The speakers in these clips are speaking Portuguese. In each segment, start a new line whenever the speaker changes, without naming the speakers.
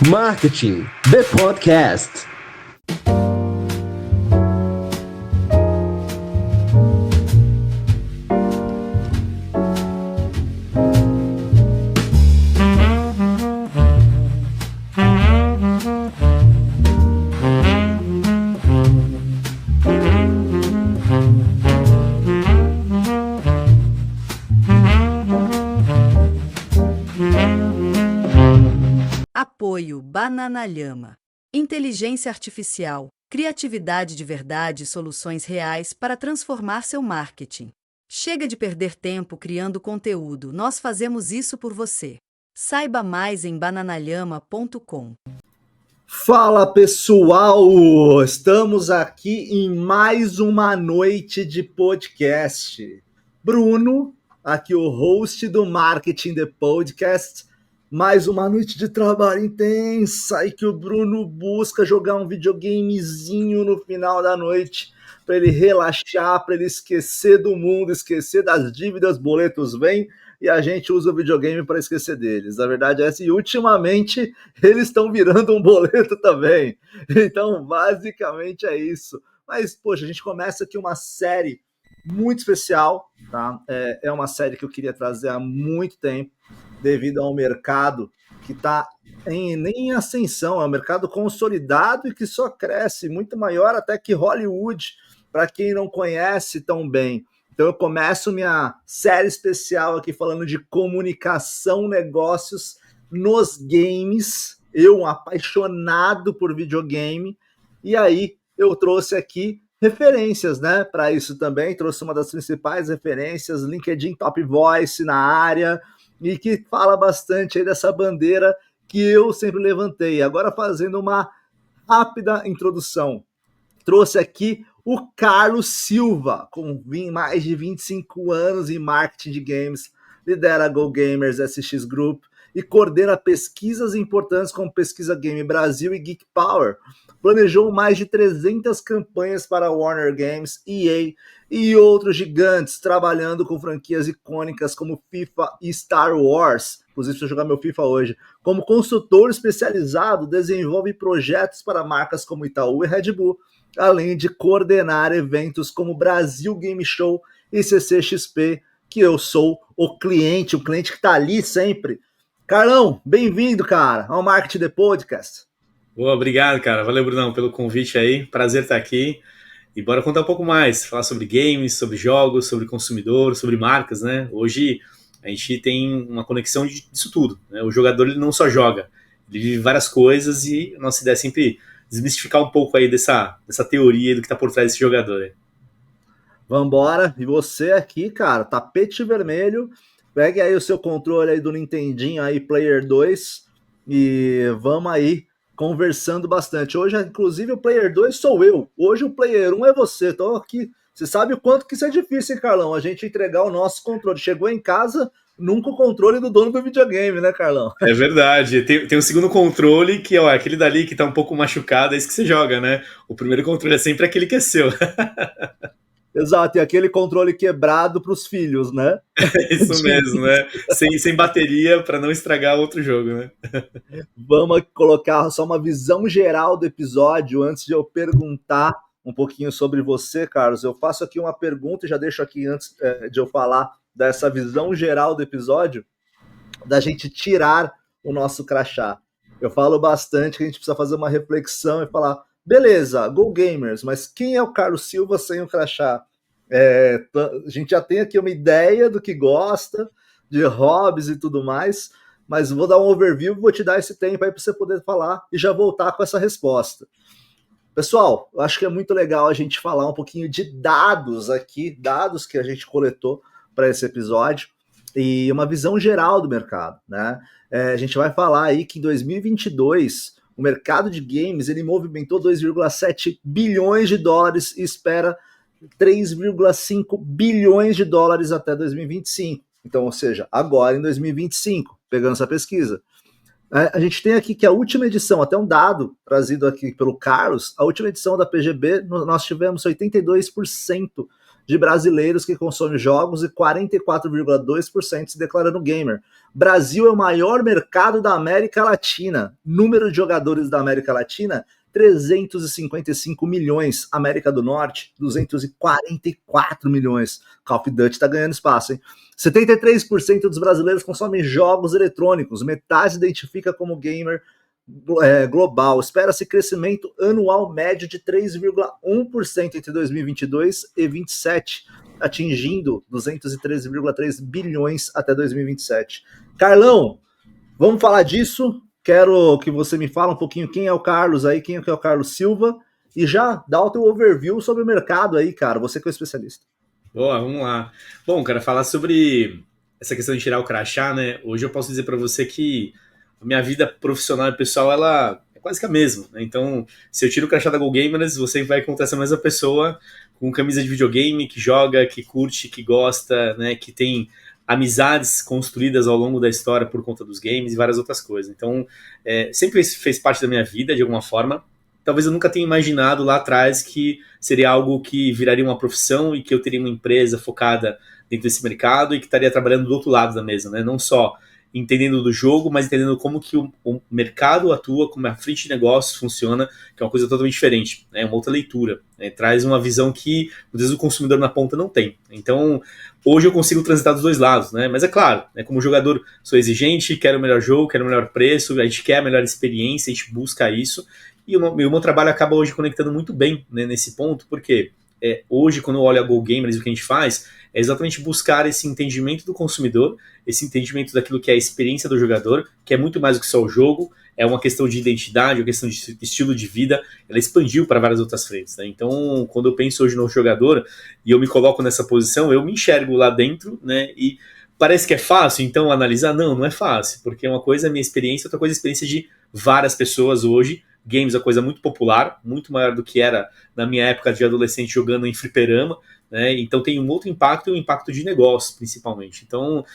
Marketing, the podcast.
Apoio Bananalhama. Inteligência artificial, criatividade de verdade e soluções reais para transformar seu marketing. Chega de perder tempo criando conteúdo, nós fazemos isso por você. Saiba mais em bananalhama.com.
Fala pessoal, estamos aqui em mais uma noite de podcast. Bruno, aqui o host do Marketing The Podcast, mais uma noite de trabalho intensa e que o Bruno busca jogar um videogamezinho no final da noite para ele relaxar, para ele esquecer do mundo, esquecer das dívidas, boletos vêm e a gente usa o videogame para esquecer deles. Na verdade é essa, e ultimamente eles estão virando um boleto também. Então basicamente é isso. Mas poxa, a gente começa aqui uma série muito especial, tá? É uma série que eu queria trazer há muito tempo, devido ao mercado que está nem em ascensão, é um mercado consolidado e que só cresce, muito maior até que Hollywood, para quem não conhece tão bem. Então eu começo minha série especial aqui falando de comunicação, negócios nos games, eu um apaixonado por videogame, e aí eu trouxe aqui referências, né, para isso também, trouxe uma das principais referências, LinkedIn Top Voice na área, e que fala bastante aí dessa bandeira que eu sempre levantei. Agora fazendo uma rápida introdução, trouxe aqui o Carlos Silva, com mais de 25 anos em marketing de games, lidera a Go Gamers SX Group e coordena pesquisas importantes como Pesquisa Game Brasil e Geek Power. Planejou mais de 300 campanhas para Warner Games, EA e outros gigantes, trabalhando com franquias icônicas como FIFA e Star Wars. Inclusive, se eu jogar meu FIFA hoje. Como consultor especializado, desenvolve projetos para marcas como Itaú e Red Bull, além de coordenar eventos como Brasil Game Show e CCXP, que eu sou o cliente que está ali sempre. Carlão, bem-vindo, cara, ao Marketing The Podcast.
Boa, obrigado, cara. Valeu, Brunão, pelo convite aí. Prazer estar aqui. E bora contar um pouco mais, falar sobre games, sobre jogos, sobre consumidor, sobre marcas, né? Hoje a gente tem uma conexão disso tudo, né? O jogador ele não só joga, ele vive várias coisas e a nossa ideia é sempre desmistificar um pouco aí dessa teoria do que está por trás desse jogador aí.
Vambora, e você aqui, cara, tapete vermelho, pegue aí o seu controle aí do Nintendinho aí, Player 2, e vamos aí conversando bastante. Hoje, inclusive, o Player 2 sou eu, hoje o Player 1 é você, tô aqui, você sabe o quanto que isso é difícil, hein, Carlão, a gente entregar o nosso controle, chegou em casa, nunca o controle do dono do videogame, né, Carlão?
É verdade, tem um segundo controle que é aquele dali que tá um pouco machucado, é isso que você joga, né? O primeiro controle é sempre aquele que é seu.
Exato, e aquele controle quebrado para os filhos, né?
Isso mesmo, né? Sem bateria para não estragar outro jogo, né?
Vamos colocar só uma visão geral do episódio antes de eu perguntar um pouquinho sobre você, Carlos. Eu faço aqui uma pergunta e já deixo aqui antes de eu falar dessa visão geral do episódio, da gente tirar o nosso crachá. Eu falo bastante que a gente precisa fazer uma reflexão e falar, beleza, Go Gamers, mas quem é o Carlos Silva sem o crachá? A gente já tem aqui uma ideia do que gosta, de hobbies e tudo mais, mas vou dar um overview, vou te dar esse tempo aí para você poder falar e já voltar com essa resposta. Pessoal, eu acho que é muito legal a gente falar um pouquinho de dados aqui, dados que a gente coletou para esse episódio e uma visão geral do mercado, né? A gente vai falar aí que em 2022 o mercado de games ele movimentou 2,7 bilhões de dólares e espera 3,5 bilhões de dólares até 2025. Então, ou seja, agora em 2025, pegando essa pesquisa. A gente tem aqui que a última edição, até um dado trazido aqui pelo Carlos, a última edição da PGB, nós tivemos 82% de brasileiros que consomem jogos e 44,2% se declarando gamer. Brasil é o maior mercado da América Latina. Número de jogadores da América Latina, 355 milhões. América do Norte, 244 milhões. Call of Duty tá ganhando espaço, hein? 73% dos brasileiros consomem jogos eletrônicos. Metade se identifica como gamer global. Espera-se crescimento anual médio de 3,1% entre 2022 e 2027, atingindo 213,3 bilhões até 2027. Carlão, vamos falar disso? Quero que você me fale um pouquinho quem é o Carlos aí, quem é o Carlos Silva, e já dá o teu overview sobre o mercado aí, cara, você que é o especialista.
Boa, vamos lá. Bom, cara, falar sobre essa questão de tirar o crachá, né? Hoje eu posso dizer para você que a minha vida profissional e pessoal, ela é quase que a mesma, né? Então, se eu tiro o crachá da Go Gamers, você vai encontrar essa mesma pessoa com camisa de videogame, que joga, que curte, que gosta, né? Que tem amizades construídas ao longo da história por conta dos games e várias outras coisas. Então, sempre fez parte da minha vida, de alguma forma. Talvez eu nunca tenha imaginado lá atrás que seria algo que viraria uma profissão e que eu teria uma empresa focada dentro desse mercado e que estaria trabalhando do outro lado da mesa, né? Não só entendendo do jogo, mas entendendo como que o mercado atua, como a frente de negócios funciona, que é uma coisa totalmente diferente, né? Uma outra leitura, né? Traz uma visão que, às vezes, o consumidor na ponta não tem. Então, hoje eu consigo transitar dos dois lados, né? Mas é claro, né? Como jogador, sou exigente, quero o melhor jogo, quero o melhor preço, a gente quer a melhor experiência, a gente busca isso, e o meu trabalho acaba hoje conectando muito bem, né, nesse ponto, porque hoje, quando eu olho a Go Gamers, o que a gente faz é exatamente buscar esse entendimento do consumidor, esse entendimento daquilo que é a experiência do jogador, que é muito mais do que só o jogo, é uma questão de identidade, uma questão de estilo de vida, ela expandiu para várias outras frentes, né? Então, quando eu penso hoje no jogador e eu me coloco nessa posição, eu me enxergo lá dentro, né? E parece que é fácil, então, analisar? Não, não é fácil, porque uma coisa é a minha experiência, outra coisa é a experiência de várias pessoas hoje. Games é uma coisa muito popular, muito maior do que era na minha época de adolescente jogando em fliperama, né? Então tem um outro impacto, e um impacto de negócio, principalmente. Então,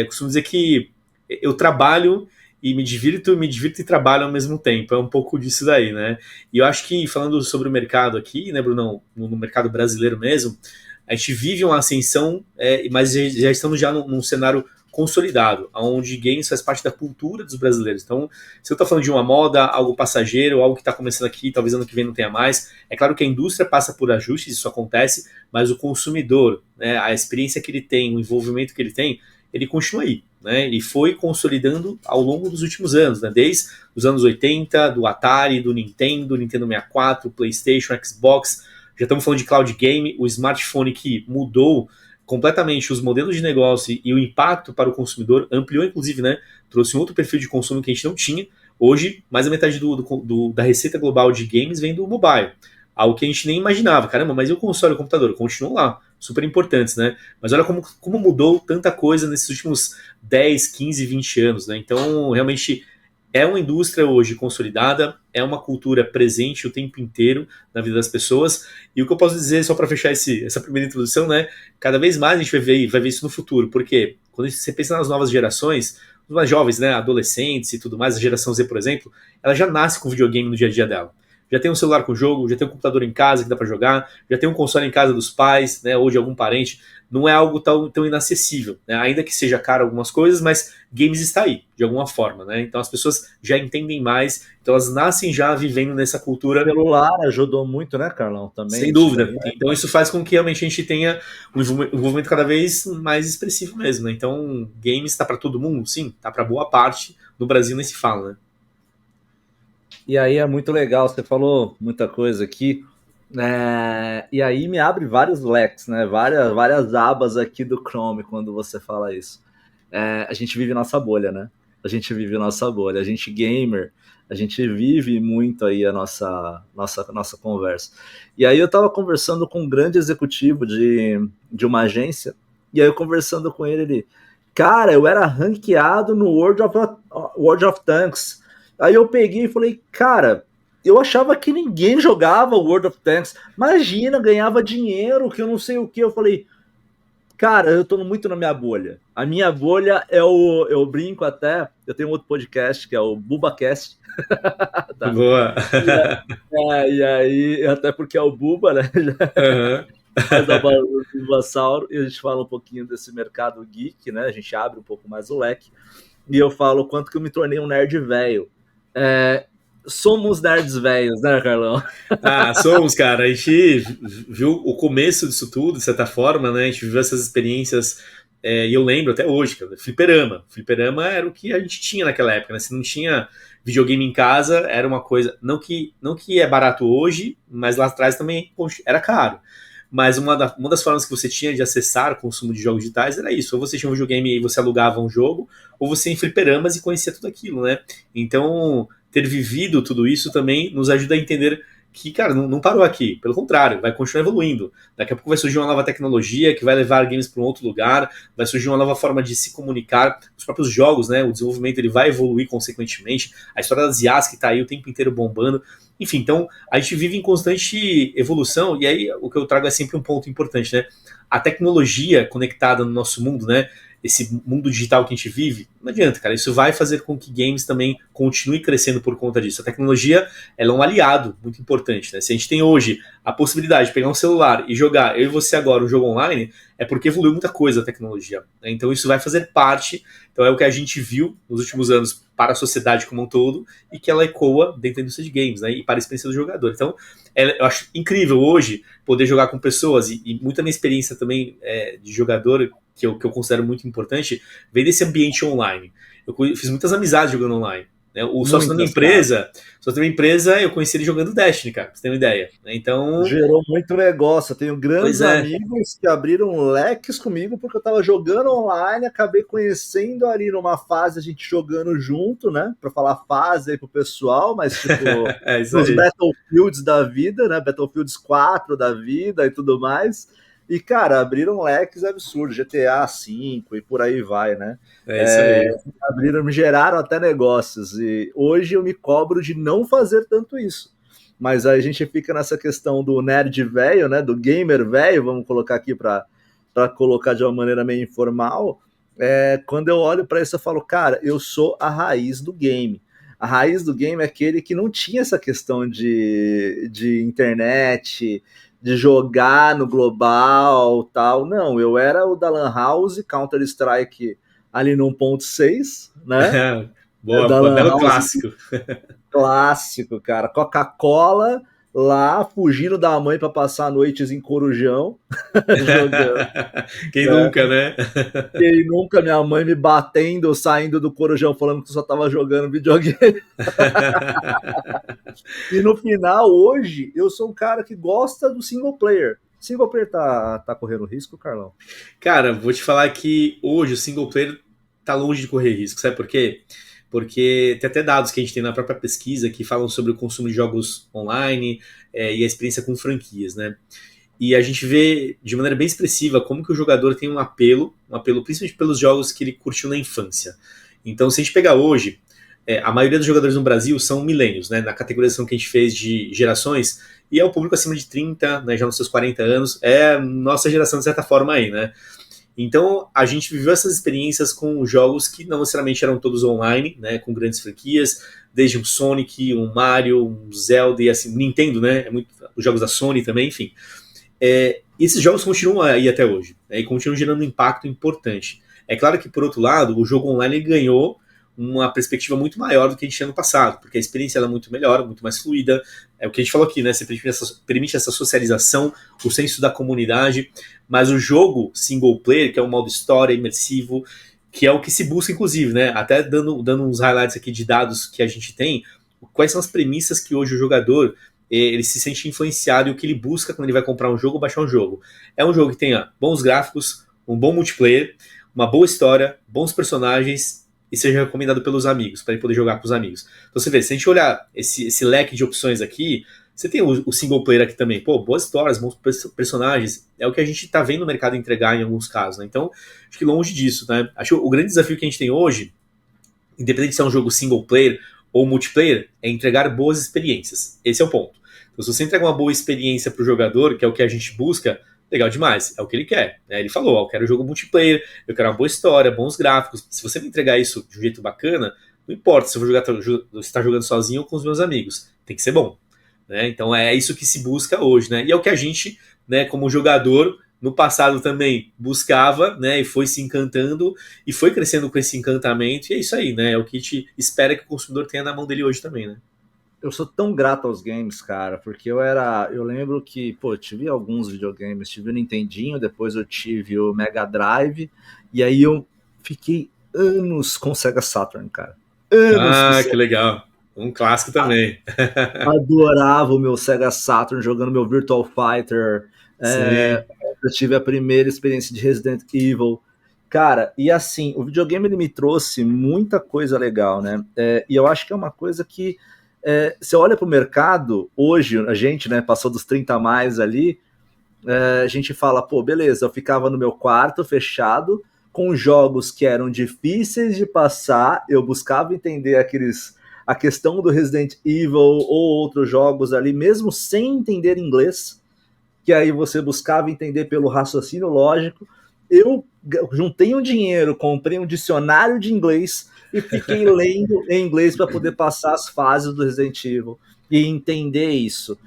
costumo dizer que eu trabalho e me divirto e trabalho ao mesmo tempo. É um pouco disso daí, né? E eu acho que, falando sobre o mercado aqui, né, Brunão, no mercado brasileiro mesmo, a gente vive uma ascensão, mas já estamos num cenário consolidado, onde games faz parte da cultura dos brasileiros. Então, se eu estou falando de uma moda, algo passageiro, algo que está começando aqui, talvez ano que vem não tenha mais, é claro que a indústria passa por ajustes, isso acontece, mas o consumidor, né, a experiência que ele tem, o envolvimento que ele tem, ele continua aí, né? Ele foi consolidando ao longo dos últimos anos, né? Desde os anos 80, do Atari, do Nintendo 64, PlayStation, Xbox, já estamos falando de cloud game, o smartphone que mudou completamente os modelos de negócio e o impacto para o consumidor, ampliou inclusive, né, trouxe um outro perfil de consumo que a gente não tinha. Hoje, mais da metade da receita global de games vem do mobile, algo que a gente nem imaginava. Caramba, mas e o console e o computador? Continuam lá, super importantes, né? Mas olha como mudou tanta coisa nesses últimos 10, 15, 20 anos, né? Então, realmente, é uma indústria hoje consolidada, é uma cultura presente o tempo inteiro na vida das pessoas, e o que eu posso dizer, só para fechar essa primeira introdução, né, cada vez mais a gente vai ver isso no futuro, porque quando você pensa nas novas gerações, os mais jovens, né, adolescentes e tudo mais, a geração Z, por exemplo, ela já nasce com videogame no dia a dia dela. Já tem um celular com jogo, já tem um computador em casa que dá para jogar, já tem um console em casa dos pais, né, ou de algum parente. Não é algo tão inacessível, né? Ainda que seja caro algumas coisas, mas games está aí, de alguma forma, né? Então as pessoas já entendem mais, então elas nascem já vivendo nessa cultura.
O celular ajudou muito, né, Carlão? Também.
Sem dúvida. Aí, né? Então isso faz com que realmente a gente tenha um envolvimento cada vez mais expressivo mesmo, né? Então games está para todo mundo? Sim, está para boa parte. No Brasil nem se fala, né?
E aí é muito legal, você falou muita coisa aqui. E aí me abre vários leques, né? Várias abas aqui do Chrome quando você fala isso. A gente vive nossa bolha, né? A gente vive nossa bolha. A gente gamer, a gente vive muito aí a nossa conversa. E aí eu tava conversando com um grande executivo de uma agência, e aí eu conversando com ele, cara, eu era ranqueado no World of Tanks. Aí eu peguei e falei, cara, eu achava que ninguém jogava World of Tanks. Imagina, ganhava dinheiro, que eu não sei o que. Eu falei, cara, eu tô muito na minha bolha. A minha bolha eu brinco até, eu tenho um outro podcast que é o BubaCast.
Tá. Boa.
E aí, até porque é o Buba, né?
Uhum.
mais a base do dinossauro, e a gente fala um pouquinho desse mercado geek, né? A gente abre um pouco mais o leque. E eu falo o quanto que eu me tornei um nerd velho. Somos nerds velhos, né, Carlão?
Somos, cara. A gente viu o começo disso tudo, de certa forma, né? A gente viveu essas experiências, e eu lembro até hoje, cara, fliperama. Fliperama era o que a gente tinha naquela época, né? Se não tinha videogame em casa, era uma coisa. Não que é barato hoje, mas lá atrás também era caro. Mas uma das formas que você tinha de acessar o consumo de jogos digitais era isso. Ou você tinha um videogame e você alugava um jogo, ou você ia em fliperamas e conhecia tudo aquilo, né? Então, ter vivido tudo isso também nos ajuda a entender que, cara, não parou aqui. Pelo contrário, vai continuar evoluindo. Daqui a pouco vai surgir uma nova tecnologia que vai levar games para um outro lugar, vai surgir uma nova forma de se comunicar. Os próprios jogos, né? O desenvolvimento ele vai evoluir consequentemente. A história das IAs que está aí o tempo inteiro bombando. Enfim, então a gente vive em constante evolução, e aí o que eu trago é sempre um ponto importante, né? A tecnologia conectada no nosso mundo, né? Esse mundo digital que a gente vive, não adianta, cara. Isso vai fazer com que games também continuem crescendo por conta disso. A tecnologia, ela é um aliado muito importante, né? Se a gente tem hoje a possibilidade de pegar um celular e jogar, eu e você agora, um jogo online, é porque evoluiu muita coisa a tecnologia, né? Então isso vai fazer parte, então é o que a gente viu nos últimos anos para a sociedade como um todo, e que ela ecoa dentro da indústria de games, né? E para a experiência do jogador. Então, eu acho incrível hoje poder jogar com pessoas, e muita minha experiência também de jogador, que eu considero muito importante, vem desse ambiente online. Eu fiz muitas amizades jogando online. Né? O sócio da minha empresa, eu conheci ele jogando Destiny, cara, pra você ter uma ideia. Né? Então...
Gerou muito negócio. Eu tenho grandes amigos que abriram leques comigo porque eu tava jogando online, acabei conhecendo ali numa fase, a gente jogando junto, né? Pra falar fase aí pro pessoal, mas tipo, nos Battlefields da vida, né? Battlefields 4 da vida e tudo mais. E, cara, abriram leques absurdos, GTA V e por aí vai, né?
Isso aí.
Me geraram até negócios. E hoje eu me cobro de não fazer tanto isso. Mas aí a gente fica nessa questão do nerd velho, né? Do gamer velho, vamos colocar aqui para colocar de uma maneira meio informal. Quando eu olho para isso, eu falo, cara, eu sou a raiz do game. A raiz do game é aquele que não tinha essa questão de internet, de jogar no global, tal. Não, eu era o da Lan House, Counter-Strike ali no 1.6, né?
Boa, belo clássico.
Clássico, cara. Coca-Cola lá, fugindo da mãe para passar noites em Corujão.
Jogando. Quem nunca, né?
Quem nunca, minha mãe me batendo, saindo do Corujão, falando que só tava jogando videogame. E no final, hoje, eu sou um cara que gosta do single player. Single player tá correndo risco, Carlão?
Cara, vou te falar que hoje o single player tá longe de correr risco. Sabe por quê? Porque tem até dados que a gente tem na própria pesquisa que falam sobre o consumo de jogos online e a experiência com franquias, né? E a gente vê de maneira bem expressiva como que o jogador tem um apelo principalmente pelos jogos que ele curtiu na infância. Então, se a gente pegar hoje, a maioria dos jogadores no Brasil são milênios, né? Na categorização que a gente fez de gerações, e é o público acima de 30, né, já nos seus 40 anos, é a nossa geração de certa forma aí, né? Então, a gente viveu essas experiências com jogos que não necessariamente eram todos online, né, com grandes franquias, desde um Sonic, um Mario, um Zelda e assim, Nintendo, né, os jogos da Sony também, enfim. E esses jogos continuam aí até hoje, né, e continuam gerando um impacto importante. É claro que, por outro lado, o jogo online ganhou uma perspectiva muito maior do que a gente tinha no passado, porque a experiência é muito melhor, muito mais fluida, é o que a gente falou aqui, né? Você permite essa socialização, o senso da comunidade, mas o jogo single player, que é um modo história imersivo, que é o que se busca, inclusive, né? Até dando uns highlights aqui de dados que a gente tem, quais são as premissas que hoje o jogador ele se sente influenciado e o que ele busca quando ele vai comprar um jogo ou baixar um jogo. É um jogo que tenha bons gráficos, um bom multiplayer, uma boa história, bons personagens e seja recomendado pelos amigos, para ele poder jogar com os amigos. Então você vê, se a gente olhar esse leque de opções aqui, você tem o single player aqui também, boas histórias, bons personagens, é o que a gente está vendo o mercado entregar em alguns casos, né? Então, acho que longe disso, né? Acho que o grande desafio que a gente tem hoje, independente se é um jogo single player ou multiplayer, é entregar boas experiências. Esse é o ponto. Então, se você entrega uma boa experiência para o jogador, que é o que a gente busca, legal demais, é o que ele quer, né? Ele falou, eu quero um jogo multiplayer, eu quero uma boa história, bons gráficos. Se você me entregar isso de um jeito bacana, não importa se eu vou jogar, se está jogando sozinho ou com os meus amigos, tem que ser bom. né? Então é isso que se busca hoje, né? E é o que a gente, né, como jogador, no passado também buscava, né, e foi se encantando e foi crescendo com esse encantamento, e é isso aí, né? É o que a gente espera que o consumidor tenha na mão dele hoje também, né?
Eu sou tão grato aos games, cara, porque eu lembro que, pô, eu tive alguns videogames, tive o Nintendinho, depois eu tive o Mega Drive, e aí eu fiquei anos com o Sega Saturn, cara. Anos com o
Ah, que
Sega.
legal. Um clássico também.
Adorava o meu Sega Saturn jogando meu Virtual Fighter.
Sim.
Eu tive a primeira experiência de Resident Evil. Cara, e assim, o videogame ele me trouxe muita coisa legal, né? E eu acho que é uma coisa que você olha para o mercado, hoje a gente, né, passou dos 30 a mais ali, a gente fala, pô, beleza, eu ficava no meu quarto fechado, com jogos que eram difíceis de passar, eu buscava entender a questão do Resident Evil ou outros jogos ali, mesmo sem entender inglês, que aí você buscava entender pelo raciocínio lógico. Eu juntei um dinheiro, comprei um dicionário de inglês e fiquei lendo em inglês para poder passar as fases do Resident Evil e entender isso.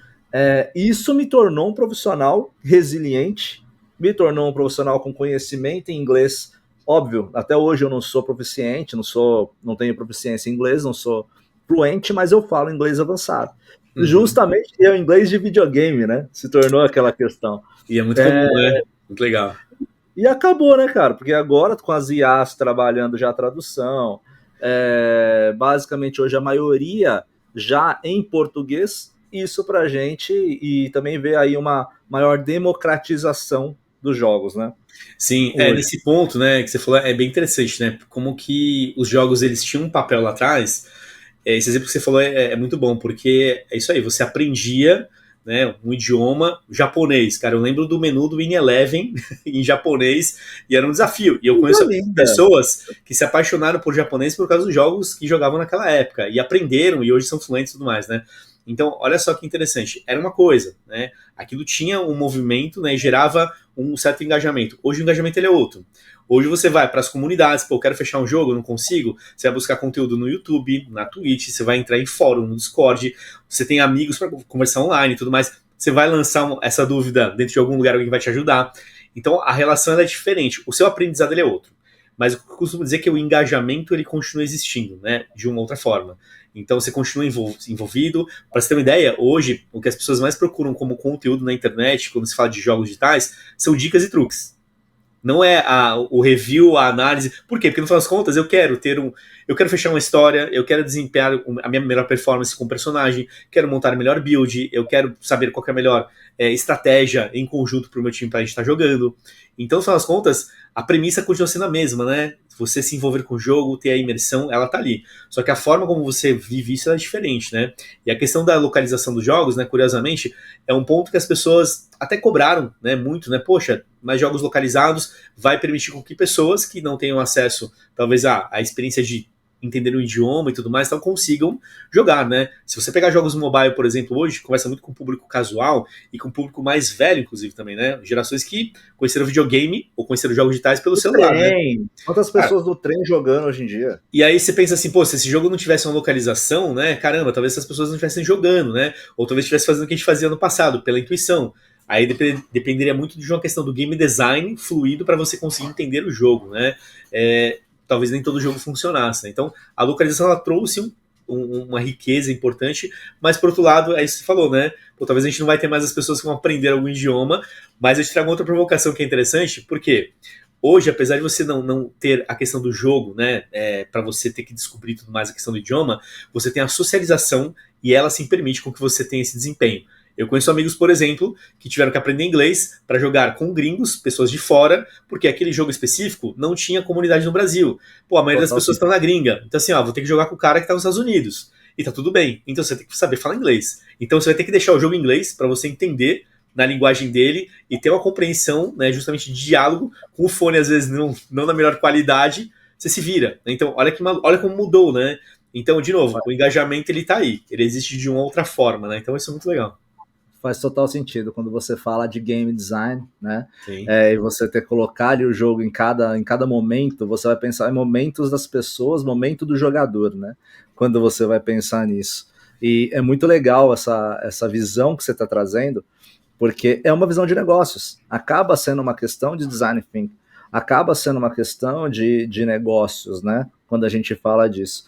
Isso me tornou um profissional resiliente, me tornou um profissional com conhecimento em inglês. Óbvio, até hoje eu não sou proficiente, não tenho proficiência em inglês, não sou fluente, mas eu falo inglês avançado. Justamente é o inglês de videogame, né? Se tornou aquela questão.
E é muito comum, né? Muito legal.
E acabou, né, cara? Porque agora, com as IAs trabalhando já a tradução, basicamente hoje a maioria já em português, isso pra gente, e também vê aí uma maior democratização dos jogos, né?
Sim, nesse ponto, né, que você falou, é bem interessante, né? Como que os jogos eles tinham um papel lá atrás. Esse exemplo que você falou é muito bom, porque é isso aí, você aprendia, né, um idioma japonês. Cara, eu lembro do menu do Win Eleven em japonês e era um desafio. E eu conheço pessoas que se apaixonaram por japonês por causa dos jogos que jogavam naquela época e aprenderam e hoje são fluentes e tudo mais, né? Então, olha só que interessante. Era uma coisa, né? Aquilo tinha um movimento, né, e gerava um certo engajamento. Hoje o engajamento ele é outro. Hoje você vai para as comunidades, pô, eu quero fechar um jogo, eu não consigo. Você vai buscar conteúdo no YouTube, na Twitch, você vai entrar em fórum, no Discord, você tem amigos para conversar online e tudo mais. Você vai lançar essa dúvida dentro de algum lugar, alguém vai te ajudar. Então a relação ela é diferente. O seu aprendizado ele é outro. Mas eu costumo dizer que o engajamento ele continua existindo, né, de uma outra forma. Então você continua envolvido. Para você ter uma ideia, hoje o que as pessoas mais procuram como conteúdo na internet, quando se fala de jogos digitais, são dicas e truques. Não é o review, a análise. Por quê? Porque no final das contas eu quero fechar uma história, eu quero desempenhar a minha melhor performance com o personagem, quero montar a melhor build, eu quero saber qual que é a melhor estratégia em conjunto para o meu time para a gente estar jogando. Então, no final das contas, a premissa continua sendo a mesma, né? Você se envolver com o jogo, ter a imersão, ela tá ali. Só que a forma como você vive isso é diferente, né? E a questão da localização dos jogos, né, curiosamente, é um ponto que as pessoas até cobraram, né, muito, né? Poxa, mais jogos localizados vai permitir com que pessoas que não tenham acesso, talvez, à experiência de entender o idioma e tudo mais, então consigam jogar, né? Se você pegar jogos mobile, por exemplo, hoje, conversa muito com o público casual e com o público mais velho, inclusive, também, né? Gerações que conheceram videogame ou conheceram jogos digitais pelo celular, né?
Quantas pessoas do trem jogando hoje em dia?
E aí você pensa assim, pô, se esse jogo não tivesse uma localização, né? Caramba, talvez essas pessoas não estivessem jogando, né? Ou talvez estivesse fazendo o que a gente fazia no passado, pela intuição. Aí dependeria muito de uma questão do game design fluido para você conseguir entender o jogo, né? Talvez nem todo jogo funcionasse, né? Então, a localização ela trouxe uma riqueza importante, mas por outro lado, é isso que você falou, né? Pô, talvez a gente não vai ter mais as pessoas que vão aprender algum idioma, mas eu te trago outra provocação que é interessante, porque hoje, apesar de você não ter a questão do jogo, né, para você ter que descobrir tudo mais a questão do idioma, você tem a socialização e ela sim permite com que você tenha esse desempenho. Eu conheço amigos, por exemplo, que tiveram que aprender inglês para jogar com gringos, pessoas de fora, porque aquele jogo específico não tinha comunidade no Brasil. Pô, a maioria das pessoas estão na gringa. Então, assim, vou ter que jogar com o cara que está nos Estados Unidos. E tá tudo bem. Então, você tem que saber falar inglês. Então, você vai ter que deixar o jogo em inglês para você entender na linguagem dele e ter uma compreensão, né, justamente de diálogo, com o fone, às vezes, não na melhor qualidade, você se vira. Então, olha como mudou, né? Então, de novo, o engajamento, ele tá aí. Ele existe de uma outra forma, né? Então, isso é muito legal.
Faz total sentido quando você fala de game design, né? E você ter que colocar ali o jogo em cada momento, você vai pensar em momentos das pessoas, momento do jogador, né? Quando você vai pensar nisso. E é muito legal essa visão que você está trazendo, porque é uma visão de negócios. Acaba sendo uma questão de design thinking, acaba sendo uma questão de negócios, né? Quando a gente fala disso.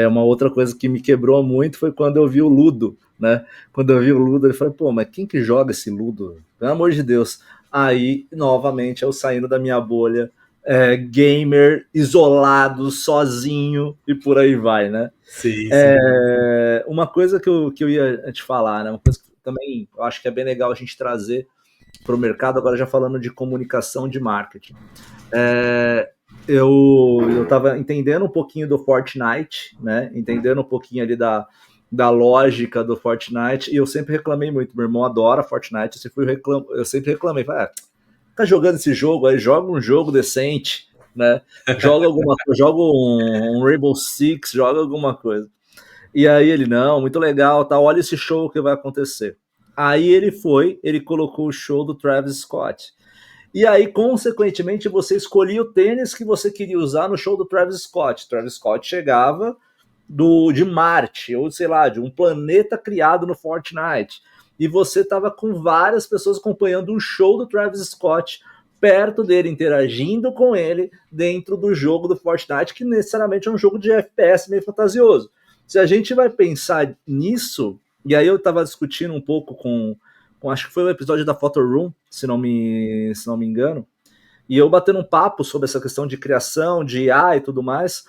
Uma outra coisa que me quebrou muito foi quando eu vi o Ludo, né? Quando eu vi o Ludo, eu falei, pô, mas quem que joga esse Ludo? Pelo amor de Deus. Aí, novamente, eu saindo da minha bolha, gamer, isolado, sozinho, e por aí vai, né?
Sim.
Uma coisa que eu ia te falar, né? Uma coisa que também eu acho que é bem legal a gente trazer para o mercado, agora já falando de comunicação de marketing. Eu estava entendendo um pouquinho do Fortnite, né? Entendendo um pouquinho ali da lógica do Fortnite, e eu sempre reclamei muito. Meu irmão adora Fortnite, eu sempre reclamei. Falei, tá jogando esse jogo aí, joga um jogo decente, né? Joga alguma coisa, joga um Rainbow Six, joga alguma coisa. E aí ele, não, muito legal, tá, olha esse show que vai acontecer. Aí ele colocou o show do Travis Scott. E aí, consequentemente, você escolhia o tênis que você queria usar no show do Travis Scott. Travis Scott chegava de Marte, ou sei lá, de um planeta criado no Fortnite. E você estava com várias pessoas acompanhando o show do Travis Scott perto dele, interagindo com ele dentro do jogo do Fortnite, que necessariamente é um jogo de FPS meio fantasioso. Se a gente vai pensar nisso, e aí eu estava discutindo um pouco com acho que foi o episódio da Photo Room, se não me engano, e eu batendo um papo sobre essa questão de criação, de IA e tudo mais.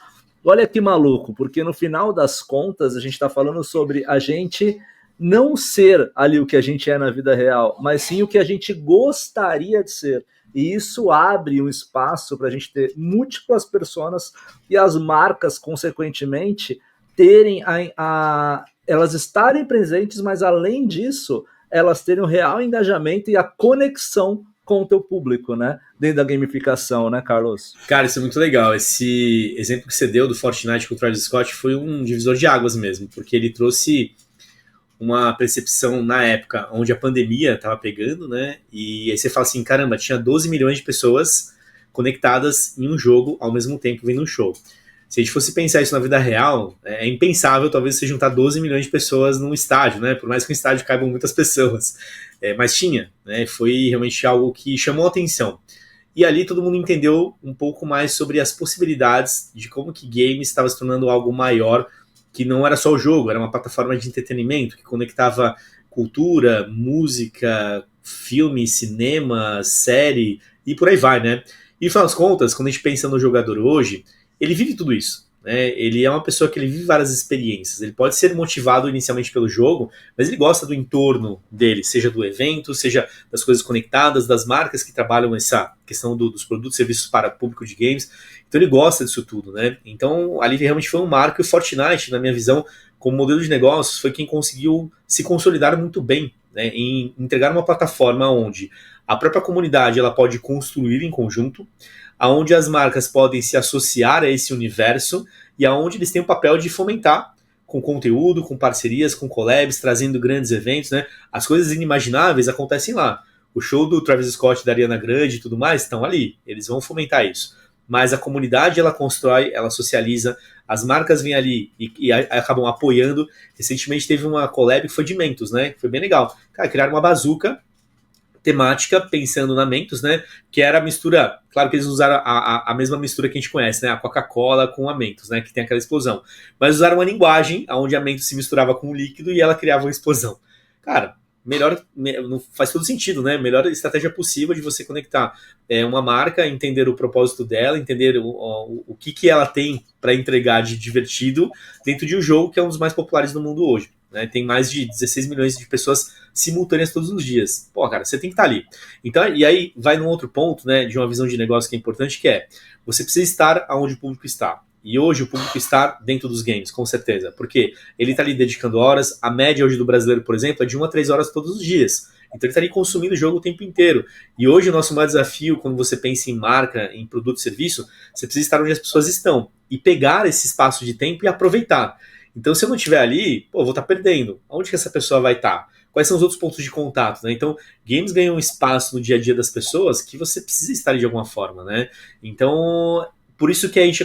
Olha que maluco, porque no final das contas a gente está falando sobre a gente não ser ali o que a gente é na vida real, mas sim o que a gente gostaria de ser. E isso abre um espaço para a gente ter múltiplas personas e as marcas, consequentemente, terem elas estarem presentes, mas além disso, elas terem o real engajamento e a conexão com o teu público, né? Dentro da gamificação, né, Carlos?
Cara, isso é muito legal. Esse exemplo que você deu do Fortnite com o Travis Scott foi um divisor de águas mesmo, porque ele trouxe uma percepção na época onde a pandemia estava pegando, né? E aí você fala assim, caramba, tinha 12 milhões de pessoas conectadas em um jogo ao mesmo tempo vendo um show. Se a gente fosse pensar isso na vida real, é impensável talvez você juntar 12 milhões de pessoas num estádio, né? Por mais que um estádio caibam muitas pessoas. Mas tinha, né? Foi realmente algo que chamou a atenção. E ali todo mundo entendeu um pouco mais sobre as possibilidades de como que games estava se tornando algo maior, que não era só o jogo, era uma plataforma de entretenimento que conectava cultura, música, filme, cinema, série e por aí vai, né? E no final das contas, quando a gente pensa no jogador hoje, ele vive tudo isso, né? Ele é uma pessoa que ele vive várias experiências. Ele pode ser motivado inicialmente pelo jogo, mas ele gosta do entorno dele, seja do evento, seja das coisas conectadas, das marcas que trabalham essa questão dos produtos e serviços para público de games. Então ele gosta disso tudo, né? Então ali realmente foi um marco, e o Fortnite, na minha visão, como modelo de negócios, foi quem conseguiu se consolidar muito bem, né? Em entregar uma plataforma onde a própria comunidade ela pode construir em conjunto, aonde as marcas podem se associar a esse universo e aonde eles têm o papel de fomentar com conteúdo, com parcerias, com collabs, trazendo grandes eventos, né? As coisas inimagináveis acontecem lá. O show do Travis Scott, da Ariana Grande e tudo mais estão ali. Eles vão fomentar isso. Mas a comunidade, ela constrói, ela socializa, as marcas vêm ali e acabam apoiando. Recentemente teve uma collab que foi de Mentos, né? Foi bem legal. Cara, criaram uma bazuca temática, pensando na Mentos, né? Que era a mistura, claro que eles usaram a mesma mistura que a gente conhece, né? A Coca-Cola com a Mentos, né? Que tem aquela explosão. Mas usaram uma linguagem onde a Mentos se misturava com o líquido e ela criava uma explosão. Cara, não faz todo sentido, né? Melhor estratégia possível de você conectar uma marca, entender o propósito dela, entender o que ela tem para entregar de divertido dentro de um jogo que é um dos mais populares do mundo hoje. Né? Tem mais de 16 milhões de pessoas simultâneas todos os dias. Pô, cara, você tem que estar ali. Então, e aí vai num outro ponto, né, de uma visão de negócio que é importante, que é você precisa estar onde o público está. E hoje o público está dentro dos games, com certeza. Porque ele está ali dedicando horas. A média hoje do brasileiro, por exemplo, é de 1 a 3 horas todos os dias. Então ele está ali consumindo o jogo o tempo inteiro. E hoje o nosso maior desafio, quando você pensa em marca, em produto e serviço, você precisa estar onde as pessoas estão. E pegar esse espaço de tempo e aproveitar. Então, se eu não estiver ali, pô, eu vou estar perdendo. Onde que essa pessoa vai estar? Quais são os outros pontos de contato, né? Então, games ganham um espaço no dia a dia das pessoas que você precisa estar de alguma forma, né? Então, por isso que a gente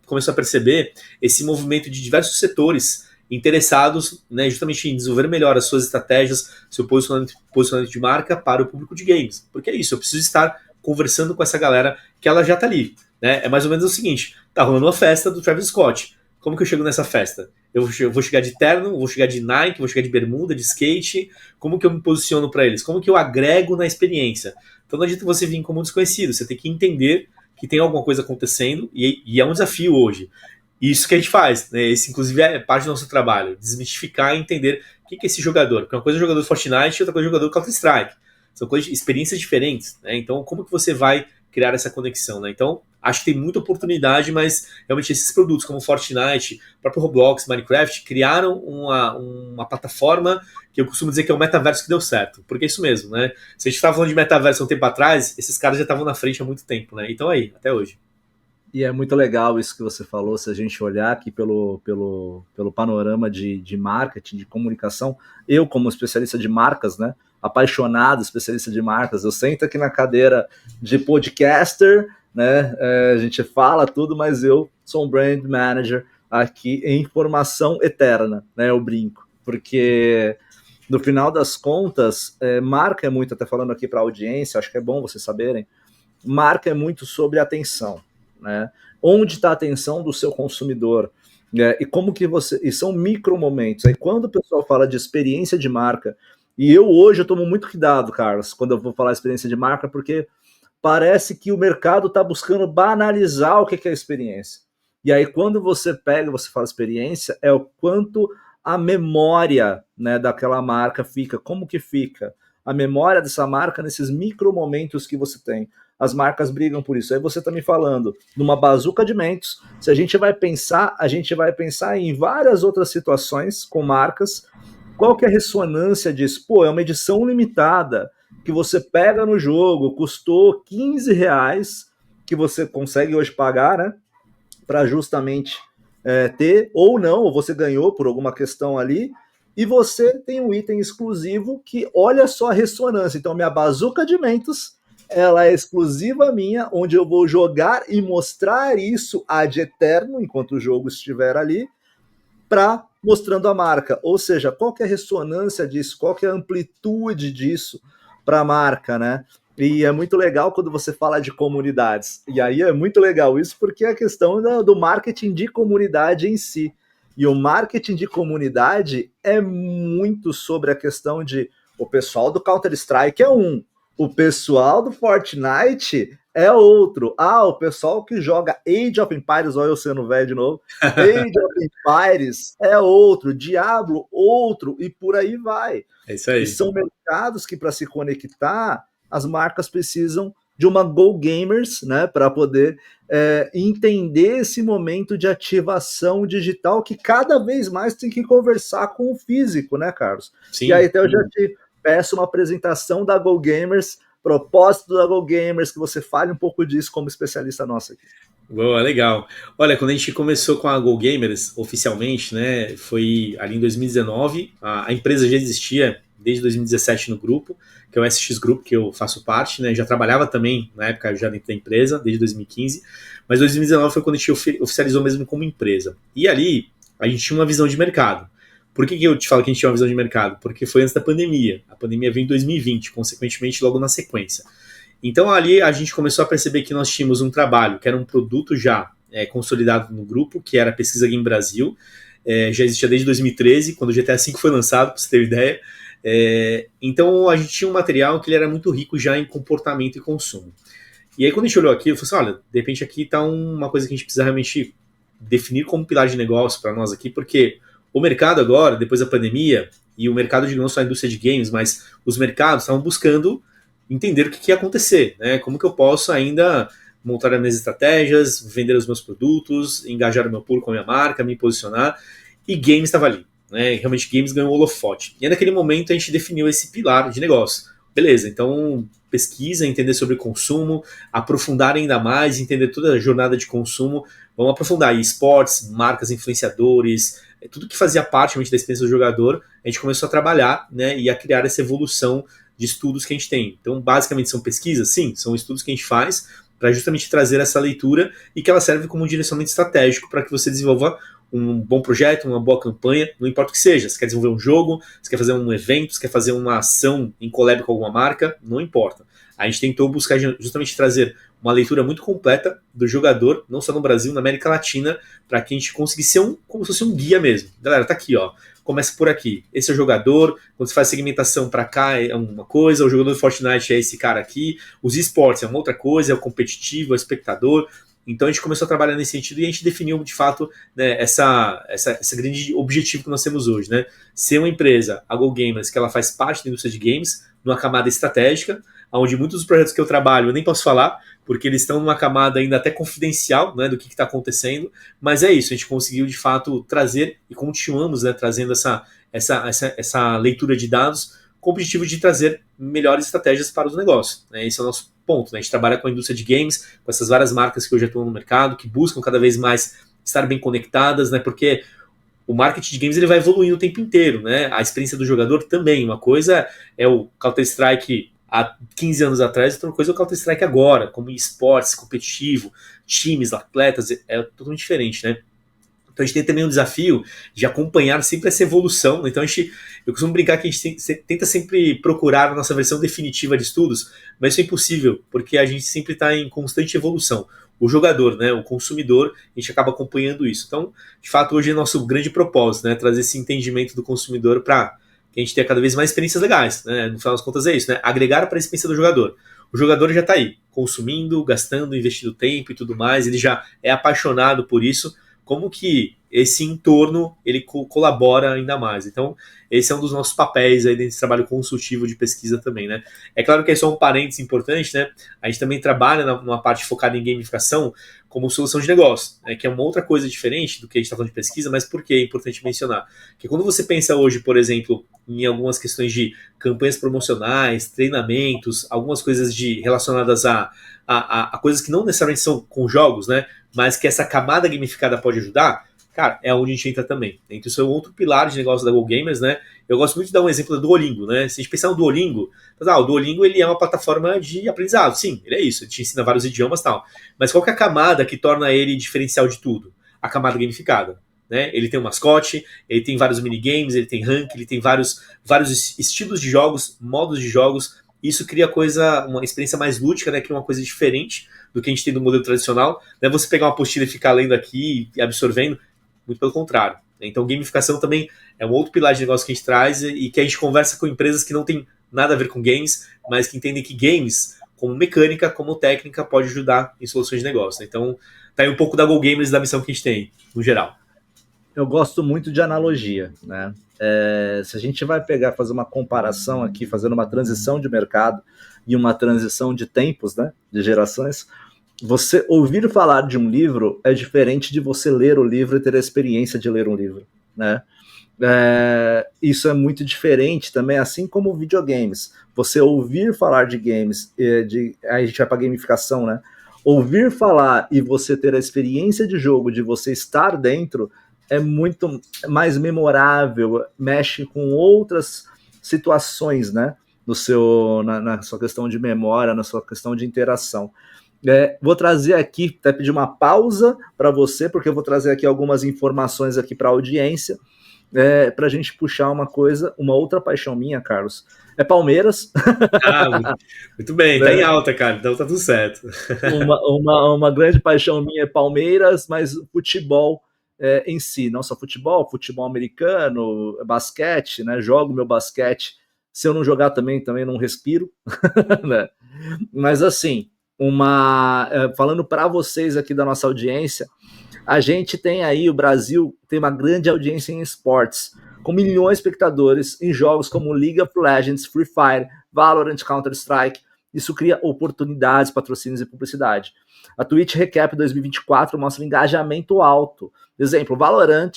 começou a perceber esse movimento de diversos setores interessados, né, justamente em desenvolver melhor as suas estratégias, seu posicionamento de marca para o público de games. Porque é isso, eu preciso estar conversando com essa galera que ela já tá ali. Né? É mais ou menos o seguinte, tá rolando uma festa do Travis Scott. Como que eu chego nessa festa? Eu vou chegar de terno, vou chegar de Nike, vou chegar de bermuda, de skate. Como que eu me posiciono para eles? Como que eu agrego na experiência? Então não adianta você vir como desconhecido, você tem que entender que tem alguma coisa acontecendo e é um desafio hoje. Isso que a gente faz, né? Esse, inclusive, é parte do nosso trabalho, desmistificar e entender o que é esse jogador. Porque uma coisa é jogador de Fortnite e outra coisa é jogador de Counter-Strike. São coisas, experiências diferentes, né? Então, como que você vai criar essa conexão, né? Então, acho que tem muita oportunidade, mas realmente esses produtos como Fortnite, próprio Roblox, Minecraft, criaram uma plataforma que eu costumo dizer que é o metaverso que deu certo. Porque é isso mesmo, né? Se a gente estava falando de metaverso há um tempo atrás, esses caras já estavam na frente há muito tempo, né? Então aí, até hoje.
E é muito legal isso que você falou, se a gente olhar aqui pelo panorama de marketing, de comunicação, eu como especialista de marcas, né, apaixonado, especialista de marcas, eu sento aqui na cadeira de podcaster, né, a gente fala tudo, mas eu sou um brand manager aqui em formação eterna, né, eu brinco, porque no final das contas, marca é muito, até falando aqui para a audiência, acho que é bom vocês saberem, marca é muito sobre atenção. Né? Onde está a atenção do seu consumidor, né? E como que você. E são micro momentos. Aí quando o pessoal fala de experiência de marca, e eu tomo muito cuidado, Carlos, quando eu vou falar experiência de marca, porque parece que o mercado está buscando banalizar o que é experiência. E aí, quando você pega, você fala experiência, é o quanto a memória, né, daquela marca fica, como que fica a memória dessa marca nesses micro momentos que você tem. As marcas brigam por isso. Aí você está me falando numa bazuca de mentos. Se a gente vai pensar em várias outras situações com marcas. Qual que é a ressonância disso? Pô, é uma edição limitada que você pega no jogo, custou R$15, que você consegue hoje pagar, né? Para justamente ter, ou não, ou você ganhou por alguma questão ali, e você tem um item exclusivo que, olha só a ressonância. Então, minha bazuca de mentos, ela é exclusiva minha, onde eu vou jogar e mostrar isso ad eterno, enquanto o jogo estiver ali, mostrando a marca. Ou seja, qual que é a ressonância disso, qual que é a amplitude disso para a marca, né? E é muito legal quando você fala de comunidades. E aí é muito legal isso, porque é a questão do marketing de comunidade em si. E o marketing de comunidade é muito sobre a questão de o pessoal do Counter-Strike é um, o pessoal do Fortnite é outro. O pessoal que joga Age of Empires, olha eu sendo velho de novo, Age of Empires é outro, Diablo outro, e por aí vai.
É isso aí.
E são mercados que, para se conectar, as marcas precisam de uma Go Gamers, né, para poder entender esse momento de ativação digital que cada vez mais tem que conversar com o físico, né, Carlos?
Sim.
E aí até eu já te peço uma apresentação da Go Gamers, propósito da Go Gamers, que você fale um pouco disso como especialista nossa aqui.
Boa, legal. Olha, quando a gente começou com a Go Gamers oficialmente, né, foi ali em 2019, a empresa já existia desde 2017 no grupo, que é o SX Group, que eu faço parte, né, já trabalhava também, na época, já dentro da empresa, desde 2015, mas 2019 foi quando a gente oficializou mesmo como empresa. E ali, a gente tinha uma visão de mercado. Por que eu te falo que a gente tinha uma visão de mercado? Porque foi antes da pandemia. A pandemia veio em 2020, consequentemente, logo na sequência. Então, ali, a gente começou a perceber que nós tínhamos um trabalho, que era um produto já consolidado no grupo, que era a Pesquisa Game Brasil, já existia desde 2013, quando o GTA V foi lançado, para você ter ideia. Então, a gente tinha um material que ele era muito rico já em comportamento e consumo. E aí, quando a gente olhou aqui, eu falei assim, olha, de repente aqui está uma coisa que a gente precisa realmente definir como pilar de negócio para nós aqui, porque o mercado agora, depois da pandemia, e o mercado de não só a indústria de games, mas os mercados estavam buscando entender o que ia acontecer, né? Como que eu posso ainda montar as minhas estratégias, vender os meus produtos, engajar o meu público com a minha marca, me posicionar, e games estava ali, né? Realmente games ganhou o holofote. E naquele momento a gente definiu esse pilar de negócio. Beleza, então pesquisa, entender sobre consumo, aprofundar ainda mais, entender toda a jornada de consumo, vamos aprofundar aí esportes, marcas, influenciadores, tudo que fazia parte realmente da experiência do jogador, a gente começou a trabalhar, né, e a criar essa evolução de estudos que a gente tem. Então, basicamente, são pesquisas? Sim, são estudos que a gente faz para justamente trazer essa leitura e que ela serve como um direcionamento estratégico para que você desenvolva um bom projeto, uma boa campanha, não importa o que seja. Você quer desenvolver um jogo, você quer fazer um evento, você quer fazer uma ação em collab com alguma marca, não importa. A gente tentou buscar justamente trazer uma leitura muito completa do jogador, não só no Brasil, na América Latina, para que a gente conseguisse ser como se fosse um guia mesmo. Galera, tá aqui, ó. Começa por aqui. Esse é o jogador. Quando você faz segmentação para cá é uma coisa, o jogador do Fortnite é esse cara aqui, os esportes é uma outra coisa, é o competitivo, é o espectador. Então a gente começou a trabalhar nesse sentido e a gente definiu de fato, né, esse grande objetivo que nós temos hoje, né? Ser uma empresa, a Go Gamers, que ela faz parte da indústria de games, numa camada estratégica, onde muitos dos projetos que eu trabalho eu nem posso falar, porque eles estão numa camada ainda até confidencial, né, do que está acontecendo, mas é isso, a gente conseguiu de fato trazer e continuamos, né, trazendo essa leitura de dados com o objetivo de trazer melhores estratégias para os negócios, né? Esse é o nosso ponto, né? A gente trabalha com a indústria de games, com essas várias marcas que hoje atuam no mercado, que buscam cada vez mais estar bem conectadas, né? Porque o marketing de games ele vai evoluindo o tempo inteiro, né? A experiência do jogador também. Uma coisa é o Counter-Strike há 15 anos atrás, outra coisa é o Counter-Strike agora, como esportes, competitivo, times, atletas, é totalmente diferente, né? Então a gente tem também um desafio de acompanhar sempre essa evolução, né? Então eu costumo brincar que a gente tenta sempre procurar a nossa versão definitiva de estudos, mas isso é impossível, porque a gente sempre está em constante evolução. O jogador, né, o consumidor, a gente acaba acompanhando isso. Então, de fato, hoje é nosso grande propósito, né, trazer esse entendimento do consumidor para que a gente tenha cada vez mais experiências legais, né? No final das contas é isso, né? Agregar para a experiência do jogador. O jogador já está aí, consumindo, gastando, investindo tempo e tudo mais, ele já é apaixonado por isso. Como que esse entorno ele colabora ainda mais. Então, esse é um dos nossos papéis aí desse trabalho consultivo de pesquisa também, né? É claro que é só um parênteses importante, né? A gente também trabalha numa parte focada em gamificação como solução de negócio, né? Que é uma outra coisa diferente do que a gente está falando de pesquisa, mas por que é importante mencionar? Que quando você pensa hoje, por exemplo, em algumas questões de campanhas promocionais, treinamentos, algumas coisas relacionadas a coisas que não necessariamente são com jogos, né? Mas que essa camada gamificada pode ajudar, cara, é onde a gente entra também. Então, isso é um outro pilar de negócio da Go Gamers, né? Eu gosto muito de dar um exemplo do Duolingo, né? Se a gente pensar no Duolingo, o Duolingo ele é uma plataforma de aprendizado, sim, ele é isso, ele te ensina vários idiomas e tal. Mas qual que é a camada que torna ele diferencial de tudo? A camada gamificada, né? Ele tem um mascote, ele tem vários minigames, ele tem rank, ele tem vários estilos de jogos, modos de jogos. Isso cria uma experiência mais lúdica, né? Cria uma coisa diferente do que a gente tem no modelo tradicional. Não é você pegar uma apostila e ficar lendo aqui e absorvendo, muito pelo contrário. Então, gamificação também é um outro pilar de negócio que a gente traz e que a gente conversa com empresas que não tem nada a ver com games, mas que entendem que games, como mecânica, como técnica, pode ajudar em soluções de negócio. Então, tá aí um pouco da Go Gamers, da missão que a gente tem, no geral.
Eu gosto muito de analogia, né? Se a gente vai fazer uma comparação aqui, fazendo uma transição de mercado e uma transição de tempos, né, de gerações, você ouvir falar de um livro é diferente de você ler o livro e ter a experiência de ler um livro, né? Isso é muito diferente também, assim como videogames. Você ouvir falar de games, aí a gente vai para gamificação, né? Ouvir falar e você ter a experiência de jogo, de você estar dentro, é muito mais memorável, mexe com outras situações, né? Na sua questão de memória, na sua questão de interação. Vou trazer aqui, até pedir uma pausa para você, porque eu vou trazer aqui algumas informações aqui para a audiência, para a gente puxar uma outra paixão minha, Carlos. É Palmeiras.
Muito bem, tá em alta, cara, então tá tudo certo.
Uma grande paixão minha é Palmeiras, mas futebol em si, não só futebol americano, basquete, né? Jogo meu basquete. Se eu não jogar também não respiro, né? Mas assim, falando para vocês aqui da nossa audiência, a gente tem aí, o Brasil tem uma grande audiência em esportes, com milhões de espectadores em jogos como League of Legends, Free Fire, Valorant, Counter-Strike. Isso cria oportunidades, patrocínios e publicidade. A Twitch Recap 2024 mostra um engajamento alto. Exemplo, Valorant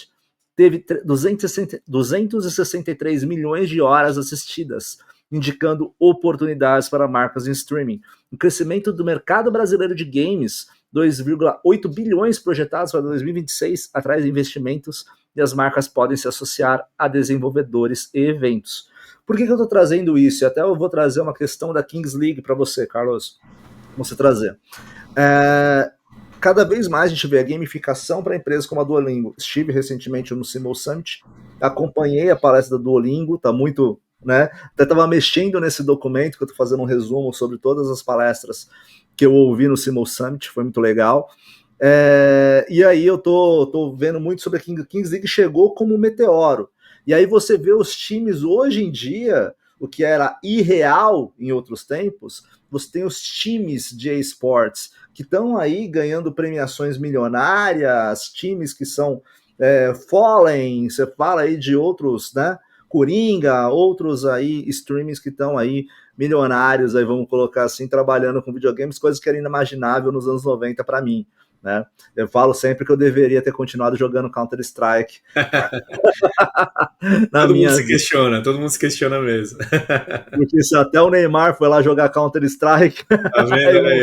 teve 263 milhões de horas assistidas, indicando oportunidades para marcas em streaming. O crescimento do mercado brasileiro de games, 2,8 bilhões projetados para 2026, atrai investimentos e as marcas podem se associar a desenvolvedores e eventos. Por que eu estou trazendo isso? E até eu vou trazer uma questão da Kings League para você, Carlos. Você trazer. cada vez mais a gente vê a gamificação para empresas como a Duolingo. Estive recentemente no Simul Summit, acompanhei a palestra da Duolingo, tá muito, né? Até estava mexendo nesse documento, que eu estou fazendo um resumo sobre todas as palestras que eu ouvi no Simul Summit, foi muito legal. E aí eu tô vendo muito sobre a Kings League, chegou como um meteoro. E aí você vê os times hoje em dia, o que era irreal em outros tempos, você tem os times de esportes que estão aí ganhando premiações milionárias, times que são Fallen, você fala aí de outros, né? Coringa, outros aí streamings que estão aí milionários, aí vamos colocar assim, trabalhando com videogames, coisas que era inimaginável nos anos 90 para mim. Né? Eu falo sempre que eu deveria ter continuado jogando Counter-Strike.
Todo mundo se questiona mesmo.
Porque se até o Neymar foi lá jogar Counter-Strike,
tá vendo aí,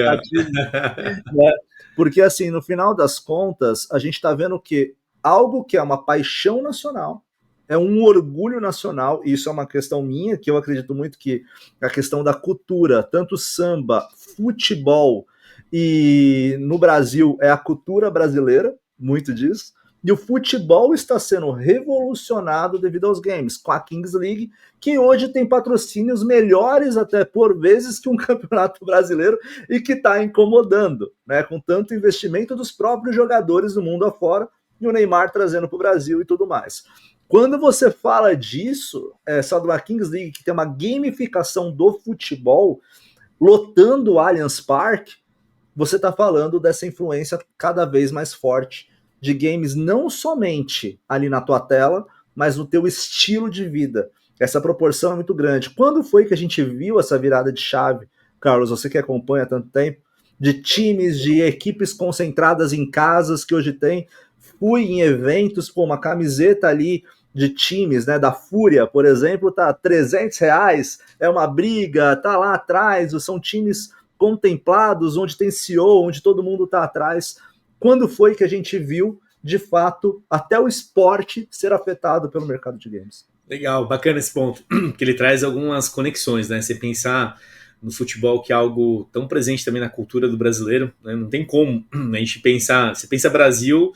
né? Porque assim, no final das contas, a gente está vendo que algo que é uma paixão nacional, é um orgulho nacional, e isso é uma questão minha, que eu acredito muito que a questão da cultura, tanto samba, futebol, e no Brasil é a cultura brasileira, muito disso, e o futebol está sendo revolucionado devido aos games, com a Kings League, que hoje tem patrocínios melhores até por vezes que um campeonato brasileiro e que está incomodando, né, com tanto investimento dos próprios jogadores do mundo afora, e o Neymar trazendo para o Brasil e tudo mais. Quando você fala disso, só de uma Kings League que tem uma gamificação do futebol, lotando o Allianz Parque, você está falando dessa influência cada vez mais forte de games, não somente ali na tua tela, mas no teu estilo de vida. Essa proporção é muito grande. Quando foi que a gente viu essa virada de chave, Carlos, você que acompanha há tanto tempo, de times, de equipes concentradas em casas que hoje tem? Fui em eventos, uma camiseta ali de times, né, da Fúria, por exemplo, tá R$300, é uma briga, tá lá atrás, são times contemplados, onde tem CEO, onde todo mundo tá atrás. Quando foi que a gente viu, de fato, até o esporte ser afetado pelo mercado de games?
Legal, bacana esse ponto, que ele traz algumas conexões, né, você pensar no futebol, que é algo tão presente também na cultura do brasileiro, né, não tem como a gente pensar, você pensa Brasil,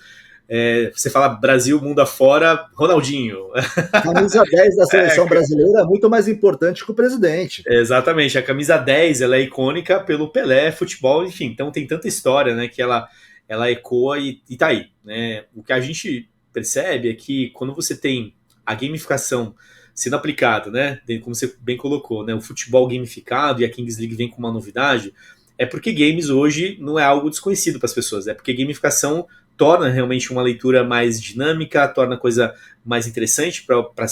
você fala Brasil, mundo afora, Ronaldinho.
A camisa 10 da seleção brasileira é muito mais importante que o presidente.
Exatamente, a camisa 10 ela é icônica pelo Pelé, futebol, enfim, então tem tanta história, né, que ela ecoa e tá aí. Né? O que a gente percebe é que quando você tem a gamificação sendo aplicada, né, como você bem colocou, né, o futebol gamificado e a Kings League vem com uma novidade, é porque games hoje não é algo desconhecido para as pessoas, é porque gamificação torna realmente uma leitura mais dinâmica, torna a coisa mais interessante para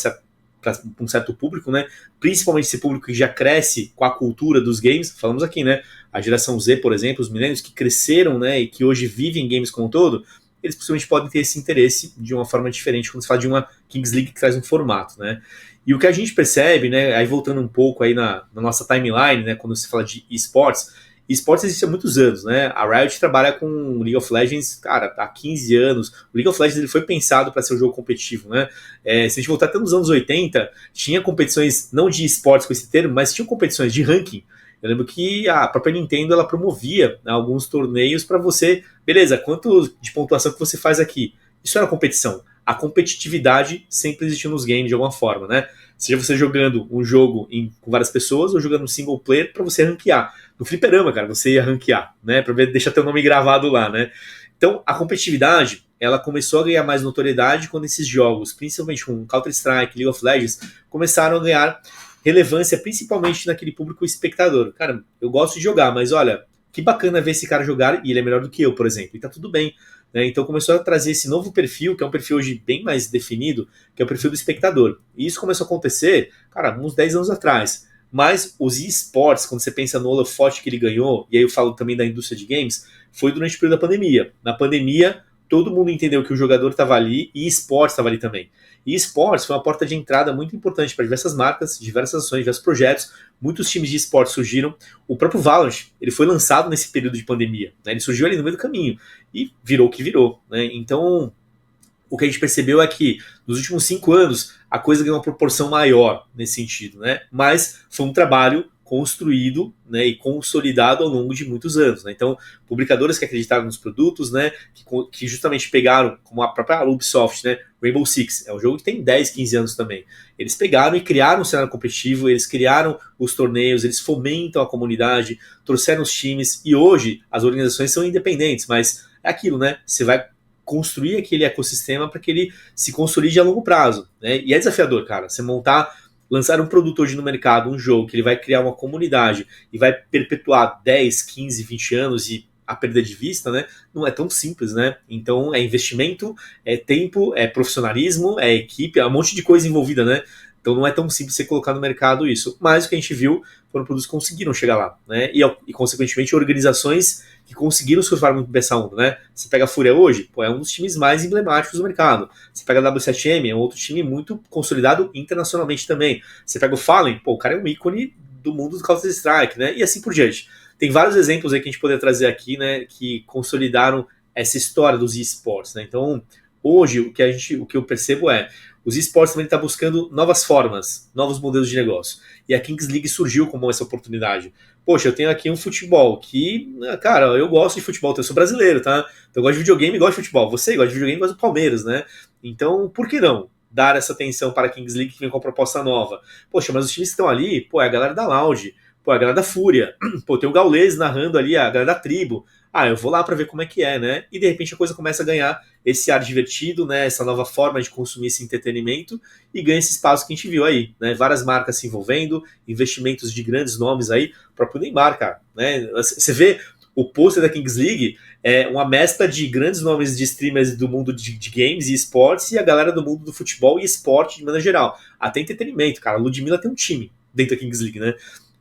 um certo público, né? Principalmente esse público que já cresce com a cultura dos games. Falamos aqui, né? A geração Z, por exemplo, os millennials que cresceram, né, e que hoje vivem games como um todo, eles possivelmente podem ter esse interesse de uma forma diferente quando se fala de uma Kings League que traz um formato, né? E o que a gente percebe, né, aí voltando um pouco aí na nossa timeline, né, quando se fala de esportes existe há muitos anos, né? A Riot trabalha com League of Legends, cara, há 15 anos. O League of Legends ele foi pensado para ser um jogo competitivo, né? Se a gente voltar até nos anos 80, tinha competições, não de esportes com esse termo, mas tinham competições de ranking. Eu lembro que a própria Nintendo ela promovia, né, alguns torneios para você, beleza, quanto de pontuação que você faz aqui? Isso era competição. A competitividade sempre existiu nos games de alguma forma, né? Seja você jogando um jogo com várias pessoas ou jogando um single player para você ranquear. No fliperama, cara, você ia ranquear, né? Para ver, deixar teu nome gravado lá, né? Então, a competitividade, ela começou a ganhar mais notoriedade quando esses jogos, principalmente com Counter-Strike, League of Legends, começaram a ganhar relevância, principalmente naquele público espectador. Cara, eu gosto de jogar, mas olha, que bacana ver esse cara jogar e ele é melhor do que eu, por exemplo. E tá tudo bem. Né? Então começou a trazer esse novo perfil, que é um perfil hoje bem mais definido, que é o perfil do espectador. E isso começou a acontecer, cara, uns 10 anos atrás. Mas os esportes, quando você pensa no holofote que ele ganhou, e aí eu falo também da indústria de games, foi durante o período da pandemia. Na pandemia, todo mundo entendeu que o jogador estava ali e esportes estava ali também. E esportes foi uma porta de entrada muito importante para diversas marcas, diversas ações, diversos projetos. Muitos times de esportes surgiram. O próprio Valorant, ele foi lançado nesse período de pandemia. Né? Ele surgiu ali no meio do caminho e virou o que virou. Né? Então, o que a gente percebeu é que nos últimos 5 anos a coisa ganhou uma proporção maior nesse sentido. Né? Mas foi um trabalho construído, né, e consolidado ao longo de muitos anos, né? Então, publicadoras que acreditaram nos produtos, né, que justamente pegaram, como a própria Ubisoft, né, Rainbow Six, é um jogo que tem 10, 15 anos também. Eles pegaram e criaram um cenário competitivo, eles criaram os torneios, eles fomentam a comunidade, trouxeram os times, e hoje as organizações são independentes, mas é aquilo, né? Você vai construir aquele ecossistema para que ele se consolide a longo prazo, né? E é desafiador, cara, você lançar um produto hoje no mercado, um jogo que ele vai criar uma comunidade e vai perpetuar 10, 15, 20 anos e a perda de vista, né? Não é tão simples, né? Então é investimento, é tempo, é profissionalismo, é equipe, é um monte de coisa envolvida, né? Então não é tão simples você colocar no mercado isso. Mas o que a gente viu foram produtos que conseguiram chegar lá, né? E consequentemente, organizações que conseguiram surfar muito bem essa onda, né? Você pega a Fúria hoje, pô, é um dos times mais emblemáticos do mercado. Você pega a W7M, é um outro time muito consolidado internacionalmente também. Você pega o Fallen, pô, o cara é um ícone do mundo do Counter-Strike, né? E assim por diante. Tem vários exemplos aí que a gente poderia trazer aqui, né? Que consolidaram essa história dos esportes, né? Então, hoje, o que eu percebo é os esportes também estão buscando novas formas, novos modelos de negócio. E a Kings League surgiu como essa oportunidade. Poxa, eu tenho aqui um futebol que, cara, eu gosto de futebol, eu sou brasileiro, tá? Então eu gosto de videogame e gosto de futebol. Você gosta de videogame e gosta do Palmeiras, né? Então, por que não dar essa atenção para a Kings League que vem com uma proposta nova? Poxa, mas os times que estão ali, pô, é a galera da Loud, pô, é a galera da Fúria, pô, tem o Gaules narrando ali, a galera da Tribo. Ah, eu vou lá para ver como é que é, né? E de repente a coisa começa a ganhar esse ar divertido, né? Essa nova forma de consumir esse entretenimento e ganha esse espaço que a gente viu aí, né? Várias marcas se envolvendo, investimentos de grandes nomes aí, o próprio Neymar, cara, né? Você vê o pôster da Kings League, é uma mescla de grandes nomes de streamers do mundo de games e esportes e a galera do mundo do futebol e esporte de maneira geral. Até entretenimento, cara. A Ludmilla tem um time dentro da Kings League, né?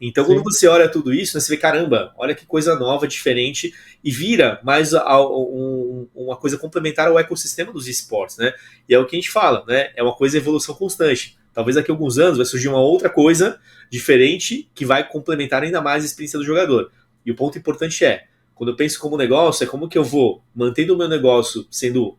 Então, quando você olha tudo isso, né, você vê, caramba, olha que coisa nova, diferente, e vira mais uma coisa complementar ao ecossistema dos esportes, né? E é o que a gente fala, né? É uma coisa de evolução constante. Talvez daqui a alguns anos vai surgir uma outra coisa diferente que vai complementar ainda mais a experiência do jogador. E o ponto importante é, quando eu penso como negócio, é como que eu vou mantendo o meu negócio sendo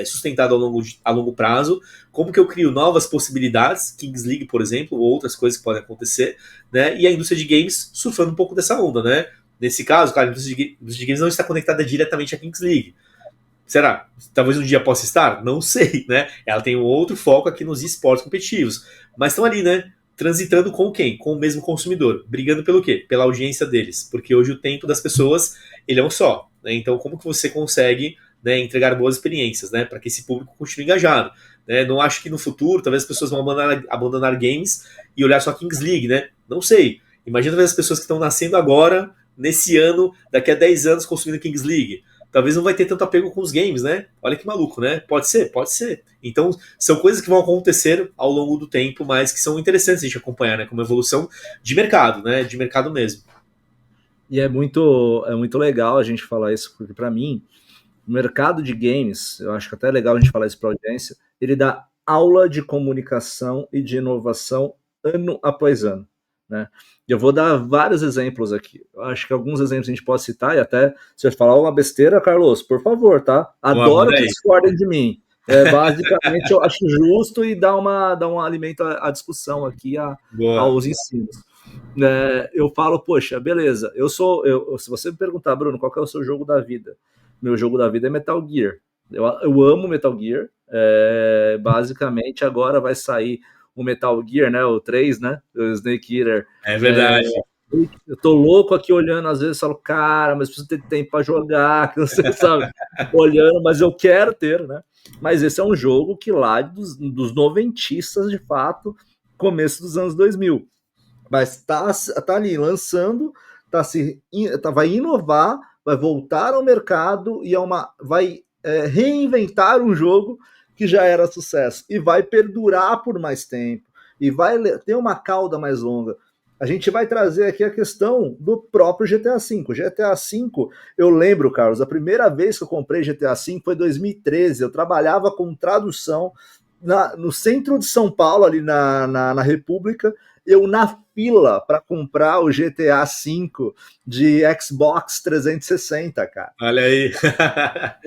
sustentado a longo prazo, como que eu crio novas possibilidades, Kings League, por exemplo, ou outras coisas que podem acontecer, né? E a indústria de games surfando um pouco dessa onda, né? Nesse caso, cara, a indústria de games não está conectada diretamente à Kings League. Será? Talvez um dia possa estar? Não sei, né? Ela tem um outro foco aqui nos esportes competitivos. Mas estão ali, né? Transitando com quem? Com o mesmo consumidor. Brigando pelo quê? Pela audiência deles. Porque hoje o tempo das pessoas, ele é um só. Né? Então, como que você consegue, né, entregar boas experiências, né? Para que esse público continue engajado. Né? Não acho que no futuro, talvez as pessoas vão abandonar games e olhar só a Kings League, né? Não sei. Imagina talvez as pessoas que estão nascendo agora, nesse ano, daqui a 10 anos, consumindo Kings League. Talvez não vai ter tanto apego com os games, né? Olha que maluco, né? Pode ser, pode ser. Então, são coisas que vão acontecer ao longo do tempo, mas que são interessantes a gente acompanhar, né? Como evolução de mercado, né? De mercado mesmo.
E é muito legal a gente falar isso, porque para mim, o mercado de games, eu acho que até é legal a gente falar isso para a audiência, ele dá aula de comunicação e de inovação ano após ano, né? Eu vou dar vários exemplos aqui. Eu acho que alguns exemplos a gente pode citar, e até se eu falar uma besteira, Carlos, por favor, tá? Adoro que discordem de mim. Basicamente, eu acho justo e dá um alimento à discussão aqui, aos ensinos. Eu falo, poxa, beleza, se você me perguntar, Bruno, qual que é o seu jogo da vida? Meu jogo da vida é Metal Gear. Eu amo Metal Gear. Basicamente, agora vai sair o Metal Gear, né? O 3, né? O Snake Eater.
É verdade.
Eu tô louco aqui olhando, às vezes falo, cara, mas preciso ter tempo pra jogar, que você sabe, olhando, mas eu quero ter, né? Mas esse é um jogo que lá dos noventistas, de fato, começo dos anos 2000. Mas tá ali lançando, vai inovar, vai voltar ao mercado e vai reinventar um jogo que já era sucesso e vai perdurar por mais tempo e vai ter uma cauda mais longa. A gente vai trazer aqui a questão do próprio GTA V. GTA V, eu lembro, Carlos, a primeira vez que eu comprei GTA V foi em 2013. Eu trabalhava com tradução no centro de São Paulo, ali na República. Eu na fila para comprar o GTA V de Xbox 360, cara.
Olha aí.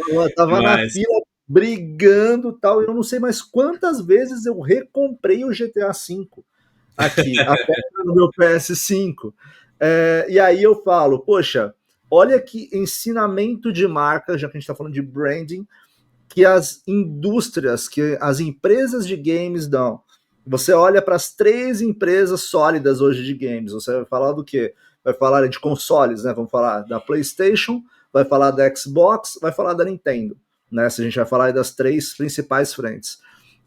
Eu tava na fila brigando e tal. Eu não sei mais quantas vezes eu recomprei o GTA V. aqui, até no meu PS5. E aí eu falo, poxa, olha que ensinamento de marca, já que a gente está falando de branding, que as indústrias, que as empresas de games dão. Você olha para as 3 empresas sólidas hoje de games, você vai falar do quê? Vai falar de consoles, né? Vamos falar da PlayStation, vai falar da Xbox, vai falar da Nintendo, né? Se a gente vai falar das 3 principais frentes.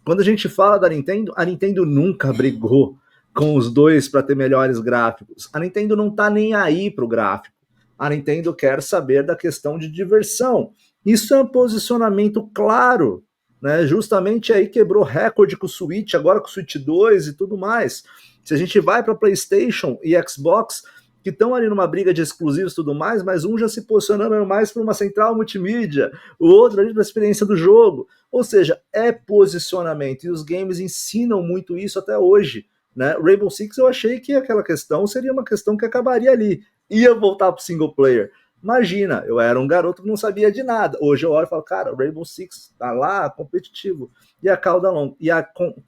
Quando a gente fala da Nintendo, a Nintendo nunca brigou com os dois para ter melhores gráficos. A Nintendo não tá nem aí pro gráfico. A Nintendo quer saber da questão de diversão. Isso é um posicionamento claro, né? Justamente aí quebrou recorde com o Switch, agora com o Switch 2 e tudo mais. Se a gente vai para PlayStation e Xbox, que estão ali numa briga de exclusivos e tudo mais, mas um já se posicionando mais para uma central multimídia, o outro ali para a experiência do jogo. Ou seja, é posicionamento, e os games ensinam muito isso até hoje, né? Rainbow Six eu achei que aquela questão seria uma questão que acabaria ali, ia voltar para o single player. Imagina, eu era um garoto que não sabia de nada. Hoje eu olho e falo, cara, Rainbow Six tá lá, competitivo. E a cauda longa. E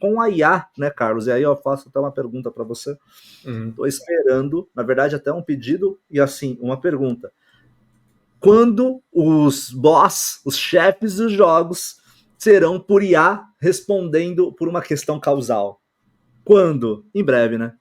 com a IA, né, Carlos? E aí eu faço até uma pergunta para você. Tô esperando, na verdade, até um pedido e assim, uma pergunta. Quando os boss, os chefes dos jogos, serão por IA respondendo por uma questão causal? Quando? Em breve, né?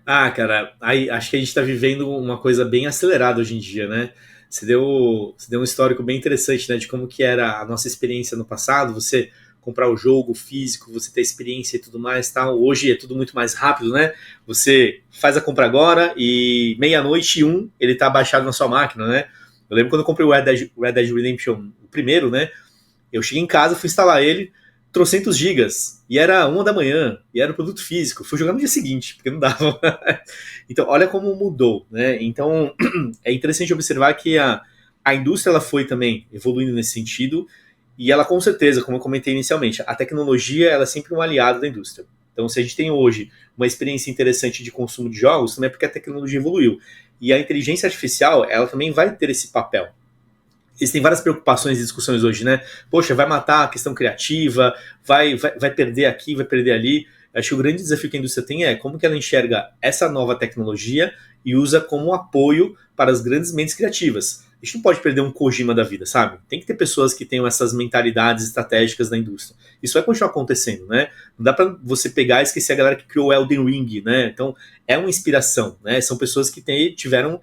Ah, cara, aí acho que a gente tá vivendo uma coisa bem acelerada hoje em dia, né? Você deu um histórico bem interessante, né, de como que era a nossa experiência no passado, você comprar o jogo físico, você ter experiência e tudo mais, tal. Hoje é tudo muito mais rápido, né? Você faz a compra agora e meia-noite e ele tá baixado na sua máquina, né? Eu lembro quando eu comprei o Red Dead Redemption, o primeiro, né? Eu cheguei em casa, fui instalar ele, trocentos gigas, e era 1 da manhã, e era um produto físico. Fui jogar no dia seguinte, porque não dava. Então, olha como mudou, né? Então, é interessante observar que a indústria ela foi também evoluindo nesse sentido, e ela com certeza, como eu comentei inicialmente, a tecnologia ela é sempre um aliado da indústria. Então, se a gente tem hoje uma experiência interessante de consumo de jogos, também é porque a tecnologia evoluiu. E a inteligência artificial, ela também vai ter esse papel. Existem várias preocupações e discussões hoje, né? Poxa, vai matar a questão criativa, vai perder aqui, vai perder ali. Acho que o grande desafio que a indústria tem é como que ela enxerga essa nova tecnologia e usa como apoio para as grandes mentes criativas. A gente não pode perder um Kojima da vida, sabe? Tem que ter pessoas que tenham essas mentalidades estratégicas da indústria. Isso vai continuar acontecendo, né? Não dá para você pegar e esquecer a galera que criou o Elden Ring, né? Então, é uma inspiração, né? São pessoas que tiveram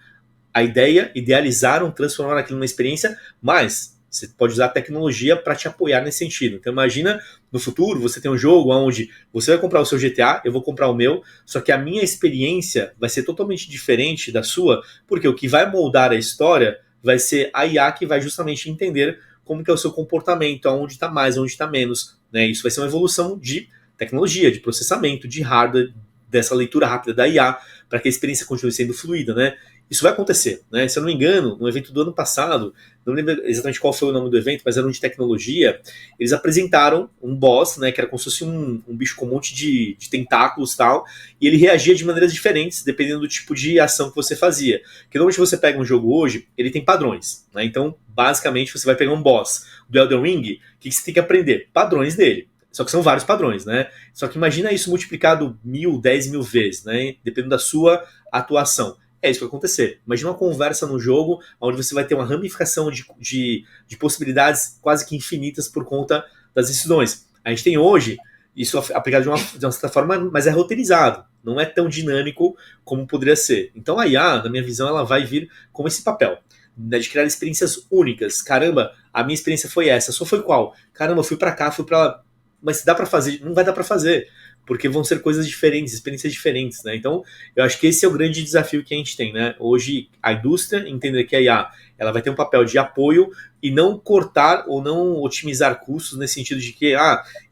a ideia, idealizaram, transformaram aquilo numa experiência, mas você pode usar a tecnologia para te apoiar nesse sentido. Então imagina, no futuro, você tem um jogo onde você vai comprar o seu GTA, eu vou comprar o meu, só que a minha experiência vai ser totalmente diferente da sua, porque o que vai moldar a história vai ser a IA que vai justamente entender como que é o seu comportamento, aonde está mais, aonde está menos. Né? Isso vai ser uma evolução de tecnologia, de processamento, de hardware, dessa leitura rápida da IA, para que a experiência continue sendo fluida, né? Isso vai acontecer, né? Se eu não me engano, no evento do ano passado, não lembro exatamente qual foi o nome do evento, mas era um de tecnologia, eles apresentaram um boss, né, que era como se fosse um bicho com um monte de tentáculos e tal, e ele reagia de maneiras diferentes, dependendo do tipo de ação que você fazia. Porque normalmente você pega um jogo hoje, ele tem padrões, né? Então, basicamente, você vai pegar um boss do Elden Ring, o que você tem que aprender? Padrões dele. Só que são vários padrões, né? Só que imagina isso multiplicado 1000, 10.000 vezes, né? Dependendo da sua atuação. É isso que vai acontecer. Imagina uma conversa no jogo onde você vai ter uma ramificação de possibilidades quase que infinitas por conta das decisões. A gente tem hoje isso aplicado de uma certa forma, mas é roteirizado. Não é tão dinâmico como poderia ser. Então a IA, na minha visão, ela vai vir com esse papel, né, de criar experiências únicas. Caramba, a minha experiência foi essa. Só foi qual? Caramba, eu fui pra cá, fui pra lá. Mas dá pra fazer? Não vai dar pra fazer. Porque vão ser coisas diferentes, experiências diferentes, né? Então, eu acho que esse é o grande desafio que a gente tem, né? Hoje, a indústria entender que a IA ela vai ter um papel de apoio e não cortar ou não otimizar custos nesse sentido de que,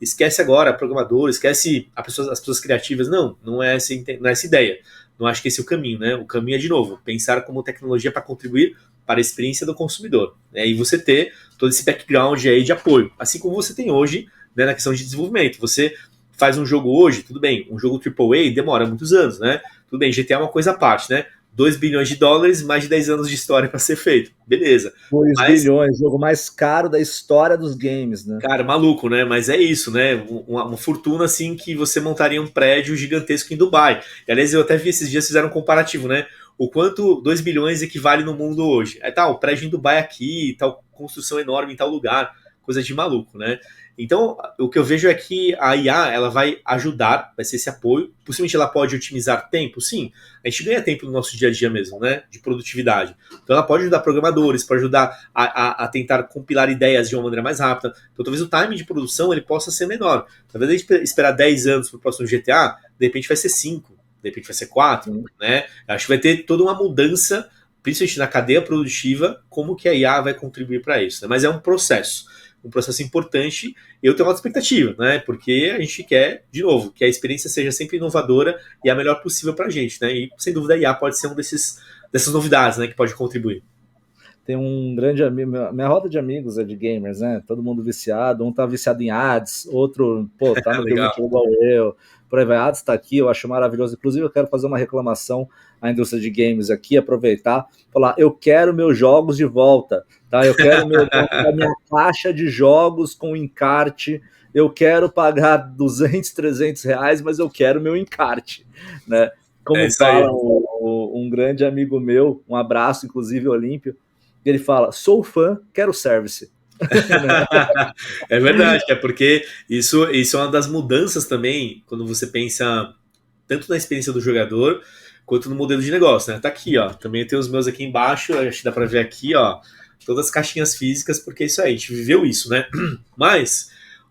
esquece agora programador, esquece as pessoas criativas. Não é essa ideia. Não acho que esse é o caminho, né? O caminho é, de novo, pensar como tecnologia para contribuir para a experiência do consumidor, né? E você ter todo esse background aí de apoio, assim como você tem hoje, né, na questão de desenvolvimento. Você faz um jogo hoje, tudo bem, um jogo AAA demora muitos anos, né? Tudo bem, GTA é uma coisa à parte, né? 2 bilhões de dólares, mais de 10 anos de história para ser feito. Beleza.
2
Mas,
bilhões, jogo mais caro da história dos games, né?
cara, maluco, né? Mas é isso, né? Uma fortuna assim que você montaria um prédio gigantesco em Dubai. E, aliás, eu até vi esses dias, fizeram um comparativo, né? O quanto 2 bilhões equivale no mundo hoje. É tal, o prédio em Dubai aqui, tal construção enorme em tal lugar, coisa de maluco, né? Então, o que eu vejo é que a IA, ela vai ajudar, vai ser esse apoio. Possivelmente ela pode otimizar tempo, sim. A gente ganha tempo no nosso dia a dia mesmo, né? De produtividade. Então, ela pode ajudar programadores, pode ajudar a tentar compilar ideias de uma maneira mais rápida. Então, talvez o time de produção ele possa ser menor. Talvez a gente esperar 10 anos para o próximo GTA, de repente vai ser 5, de repente vai ser 4, né? Acho que vai ter toda uma mudança, principalmente na cadeia produtiva, como que a IA vai contribuir para isso, né? Mas é um processo importante. Eu tenho uma expectativa, né? Porque a gente quer, de novo, que a experiência seja sempre inovadora e a melhor possível para a gente, né? E sem dúvida a IA pode ser dessas novidades, né? Que pode contribuir.
Tem um grande amigo, minha roda de amigos é de gamers, né? Todo mundo viciado, um tá viciado em ads, outro, pô, tá no
Legal.
jogo igual eu. Por aí vai, ads tá aqui, eu acho maravilhoso. Inclusive, eu quero fazer uma reclamação à indústria de games aqui, aproveitar, falar, eu quero meus jogos de volta, tá? Eu quero a minha caixa de jogos com encarte, eu quero pagar 200, 300 reais, mas eu quero meu encarte, né? Como fala um grande amigo meu, um abraço, inclusive, Olímpio, ele fala, sou fã, quero service.
É verdade, é porque isso é uma das mudanças também, quando você pensa tanto na experiência do jogador, quanto no modelo de negócio, né? Tá aqui, ó, também tem os meus aqui embaixo, acho que dá pra ver aqui, ó, todas as caixinhas físicas, porque é isso aí, a gente viveu isso, né? Mas,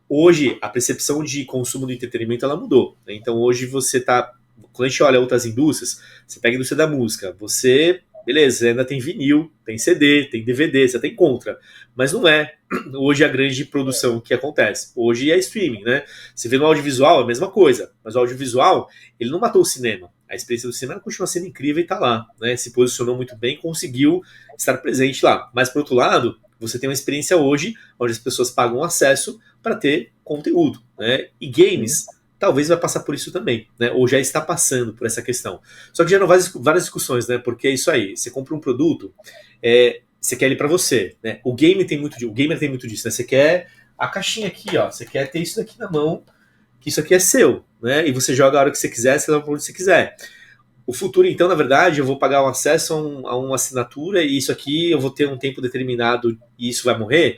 hoje, a percepção de consumo do entretenimento, ela mudou, né? Então, hoje você tá, quando a gente olha outras indústrias, você pega a indústria da música, beleza, ainda tem vinil, tem CD, tem DVD, você tem contra. Mas não é hoje a grande produção que acontece. Hoje é streaming, né? Você vê no audiovisual, é a mesma coisa. Mas o audiovisual, ele não matou o cinema. A experiência do cinema continua sendo incrível e tá lá, né? Se posicionou muito bem, conseguiu estar presente lá. Mas, por outro lado, você tem uma experiência hoje onde as pessoas pagam acesso para ter conteúdo, né? E games talvez vai passar por isso também, né? Ou já está passando por essa questão. Só que já não várias discussões, né? Porque é isso aí, você compra um produto, você quer ele para você, né? O gamer tem muito disso, né? Você quer a caixinha aqui, ó, você quer ter isso daqui na mão, que isso aqui é seu, né? E você joga a hora que você quiser, você leva para onde você quiser. O futuro, então, na verdade, eu vou pagar um acesso a uma assinatura e isso aqui eu vou ter um tempo determinado e isso vai morrer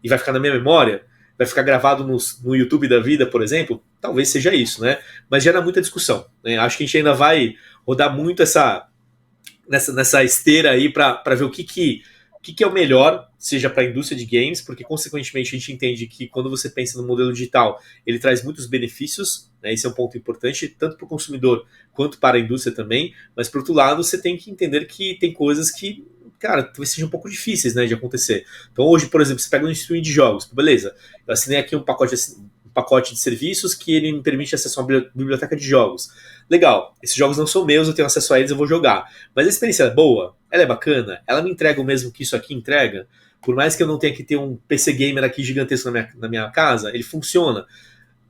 e vai ficar na minha memória, vai ficar gravado no YouTube da vida, por exemplo, talvez seja isso, né? Mas gera muita discussão, né? Acho que a gente ainda vai rodar muito nessa esteira aí para ver o que é o melhor, seja para a indústria de games, porque consequentemente a gente entende que quando você pensa no modelo digital, ele traz muitos benefícios, né? Esse é um ponto importante, tanto para o consumidor quanto para a indústria também, mas por outro lado você tem que entender que tem coisas que, cara, talvez sejam um pouco difíceis, né, de acontecer. Então hoje, por exemplo, você pega um streaming de jogos, beleza, eu assinei aqui um pacote de serviços que ele me permite acesso a uma biblioteca de jogos. Legal, esses jogos não são meus, eu tenho acesso a eles, eu vou jogar. Mas a experiência é boa, ela é bacana, ela me entrega o mesmo que isso aqui entrega, por mais que eu não tenha que ter um PC gamer aqui gigantesco na minha casa, ele funciona.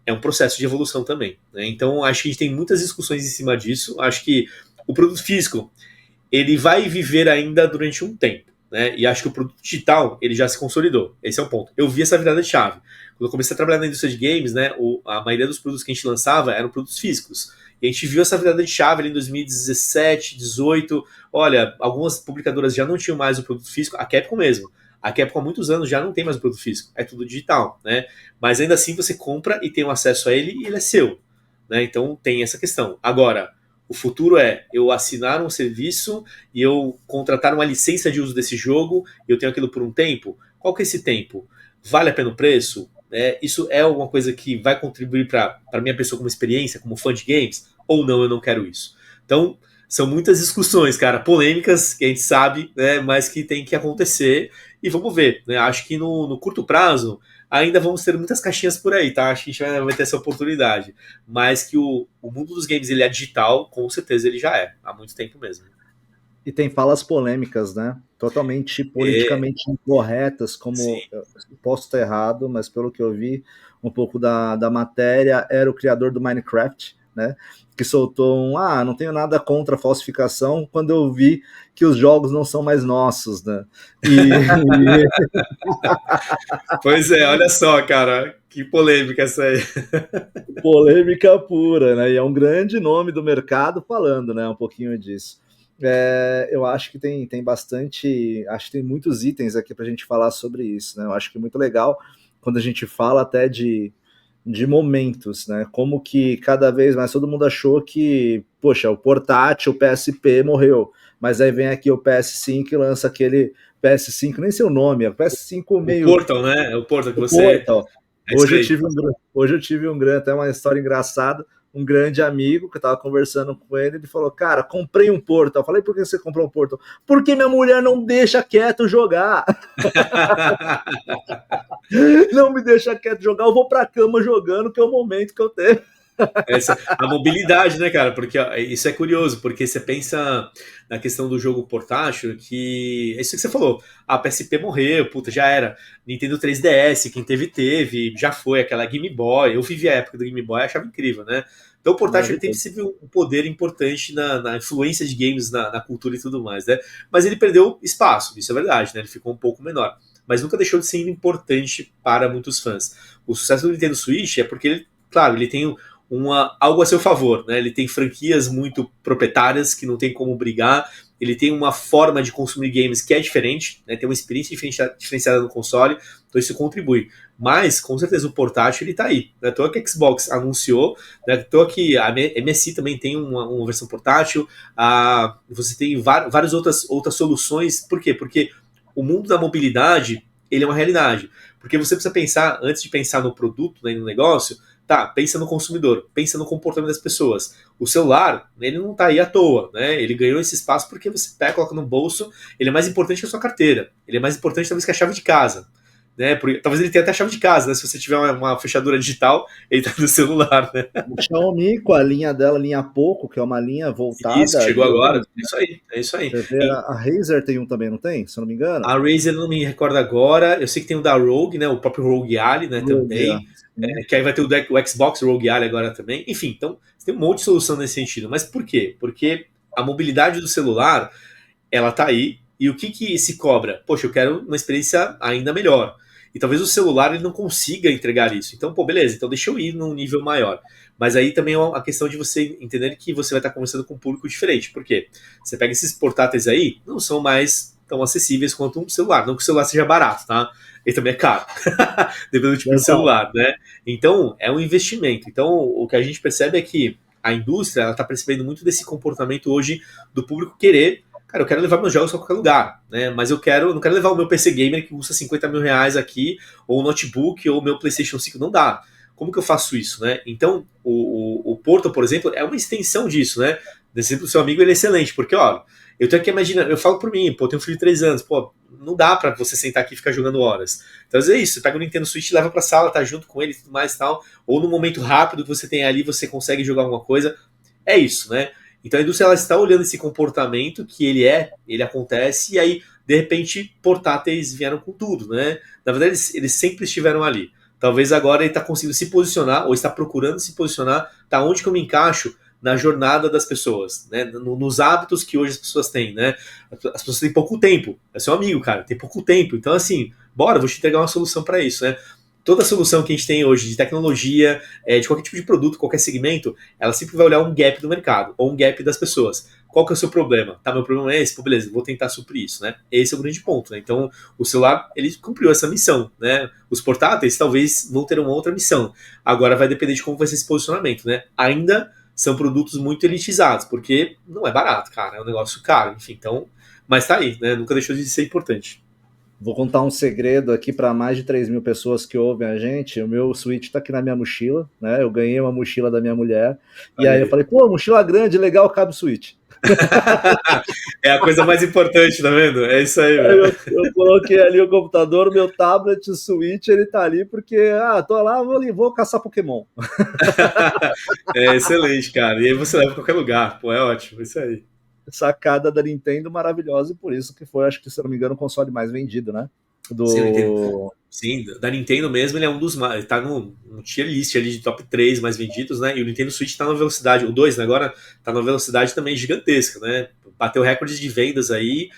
É um processo de evolução também, né? Então acho que a gente tem muitas discussões em cima disso, acho que o produto físico ele vai viver ainda durante um tempo, né? E acho que o produto digital ele já se consolidou. Esse é um ponto. Eu vi essa virada de chave. Quando eu comecei a trabalhar na indústria de games, né, a maioria dos produtos que a gente lançava eram produtos físicos. E a gente viu essa virada de chave ali em 2017, 2018. Olha, algumas publicadoras já não tinham mais o produto físico, a Capcom mesmo. A Capcom há muitos anos já não tem mais o produto físico, é tudo digital, né? Mas ainda assim você compra e tem um acesso a ele e ele é seu, né? Então tem essa questão. Agora, o futuro é eu assinar um serviço e eu contratar uma licença de uso desse jogo e eu tenho aquilo por um tempo. Qual que é esse tempo? Vale a pena o preço? Isso é alguma coisa que vai contribuir para a minha pessoa como experiência, como fã de games? Ou não, eu não quero isso. Então, são muitas discussões, cara, polêmicas, que a gente sabe, né, mas que tem que acontecer e vamos ver, né? Acho que no curto prazo ainda vamos ter muitas caixinhas por aí, tá? Acho que a gente vai ter essa oportunidade. Mas que o mundo dos games ele é digital, com certeza ele já é, há muito tempo mesmo.
E tem falas polêmicas, né? Totalmente politicamente incorretas, como eu posso estar errado, mas pelo que eu vi, um pouco da matéria, era o criador do Minecraft, né? Que soltou não tenho nada contra a falsificação, quando eu vi que os jogos não são mais nossos, né?
Pois é, olha só, cara, que polêmica essa aí.
Polêmica pura, né? E é um grande nome do mercado falando, né? Um pouquinho disso. Eu acho que tem bastante. Acho que tem muitos itens aqui para a gente falar sobre isso, né? Eu acho que é muito legal quando a gente fala até de momentos, né? Como que cada vez mais todo mundo achou que, poxa, o portátil, o PSP morreu, mas aí vem aqui o PS5 e lança aquele PS5, nem sei o nome, é o PS5 meio.
O Portal, né? É o Portal que
O
você.
Portal. Hoje eu tive um grande, até uma história engraçada, um grande amigo que eu tava conversando com ele falou, cara, comprei um Portal. Eu falei, por que você comprou um Portal? Porque minha mulher não deixa quieto jogar. Não me deixa quieto jogar, eu vou pra cama jogando, que é o momento que eu tenho.
A mobilidade, né, cara? Porque isso é curioso, porque você pensa na questão do jogo portátil, que é isso que você falou. A PSP morreu, puta, já era. Nintendo 3DS, quem teve, já foi aquela Game Boy. Eu vivi a época do Game Boy, achava incrível, né? Então o portátil ele teve sempre um poder importante na influência de games na cultura e tudo mais, né? Mas ele perdeu espaço, isso é verdade, né? Ele ficou um pouco menor. Mas nunca deixou de ser importante para muitos fãs. O sucesso do Nintendo Switch é porque ele, claro, ele tem algo a seu favor, né? Ele tem franquias muito proprietárias que não tem como brigar, ele tem uma forma de consumir games que é diferente, né? Tem uma experiência diferenciada no console, então isso contribui. Mas, com certeza, o portátil ele tá aí. Não é à toa que a Xbox anunciou, não é à toa que a MSI também tem uma versão portátil, você tem várias outras soluções. Por quê? Porque o mundo da mobilidade ele é uma realidade. Porque você precisa pensar, antes de pensar no produto, né, no negócio, tá, pensa no consumidor, pensa no comportamento das pessoas. O celular, ele não tá aí à toa, né? Ele ganhou esse espaço porque você pega, coloca no bolso, ele é mais importante que a sua carteira. Ele é mais importante talvez que a chave de casa. Né? Porque, talvez ele tenha até a chave de casa, né? Se você tiver uma fechadura digital, ele tá no celular, né?
O Xiaomi com a linha dela, linha Poco, que é uma linha voltada.
Isso, chegou agora. É isso aí.
A Razer tem um também, não tem? Se eu não me engano.
A Razer não me recordo agora. Eu sei que tem o da Rogue, né? O próprio Rogue Ally, né? Também. Que aí vai ter o Xbox Rogue Ally agora também. Enfim, então tem um monte de solução nesse sentido. Mas por quê? Porque a mobilidade do celular, ela tá aí. E o que se cobra? Poxa, eu quero uma experiência ainda melhor. E talvez o celular ele não consiga entregar isso. Então, pô, beleza, então deixa eu ir num nível maior. Mas aí também é a questão de você entender que você vai estar conversando com um público diferente. Por quê? Você pega esses portáteis aí, não são mais tão acessíveis quanto um celular. Não que o celular seja barato, tá? Ele também é caro. Dependendo do tipo de celular, né? Então, é um investimento. Então, o que a gente percebe é que a indústria ela está percebendo muito desse comportamento hoje do público querer. Cara, eu quero levar meus jogos para qualquer lugar, né? Mas não quero levar o meu PC Gamer que custa 50 mil reais aqui, ou o notebook, ou o meu PlayStation 5. Não dá. Como que eu faço isso, né? Então, o Portal, por exemplo, é uma extensão disso, né? O exemplo do seu amigo ele é excelente, porque, ó, eu tenho que imaginar, eu falo por mim, pô, eu tenho um filho de 3 anos, pô, não dá pra você sentar aqui e ficar jogando horas. Então, às vezes é isso, você pega o Nintendo Switch, leva pra sala, tá junto com ele e tudo mais e tal, ou no momento rápido que você tem ali, você consegue jogar alguma coisa. É isso, né? Então a indústria ela está olhando esse comportamento que ele acontece, e aí, de repente, portáteis vieram com tudo, né? Na verdade, eles sempre estiveram ali. Talvez agora ele está conseguindo se posicionar, ou está procurando se posicionar, tá onde que eu me encaixo na jornada das pessoas, né? Nos hábitos que hoje as pessoas têm, né? As pessoas têm pouco tempo. É seu amigo, cara, tem pouco tempo. Então, assim, bora, vou te entregar uma solução para isso, né? Toda solução que a gente tem hoje de tecnologia, de qualquer tipo de produto, qualquer segmento, ela sempre vai olhar um gap do mercado, ou um gap das pessoas. Qual que é o seu problema? Tá, meu problema é esse? Pô, beleza, vou tentar suprir isso, né? Esse é o grande ponto, né? Então, o celular, ele cumpriu essa missão, né? Os portáteis, talvez, vão ter uma outra missão. Agora vai depender de como vai ser esse posicionamento, né? Ainda são produtos muito elitizados, porque não é barato, cara, é um negócio caro, enfim, então... Mas tá aí, né? Nunca deixou de ser importante.
Vou contar um segredo aqui para mais de 3 mil pessoas que ouvem a gente. O meu Switch está aqui na minha mochila, né? Eu ganhei uma mochila da minha mulher. E aí eu falei, pô, mochila grande, legal, cabe o Switch.
É a coisa mais importante, tá vendo? É isso aí, velho.
Eu coloquei ali o computador, o meu tablet, o Switch, ele tá ali porque, tô lá, vou caçar Pokémon.
É excelente, cara. E aí você leva pra qualquer lugar. Pô, é ótimo, isso aí.
Sacada da Nintendo maravilhosa, e por isso que foi, acho que, se não me engano, o console mais vendido, né?
Sim, eu entendo.
do...
Sim, da Nintendo mesmo, ele é um dos mais. Tá no tier list ali de top 3 mais vendidos, né? E o Nintendo Switch tá numa velocidade, o 2, né, agora tá numa velocidade também gigantesca, né? Bateu recordes de vendas aí,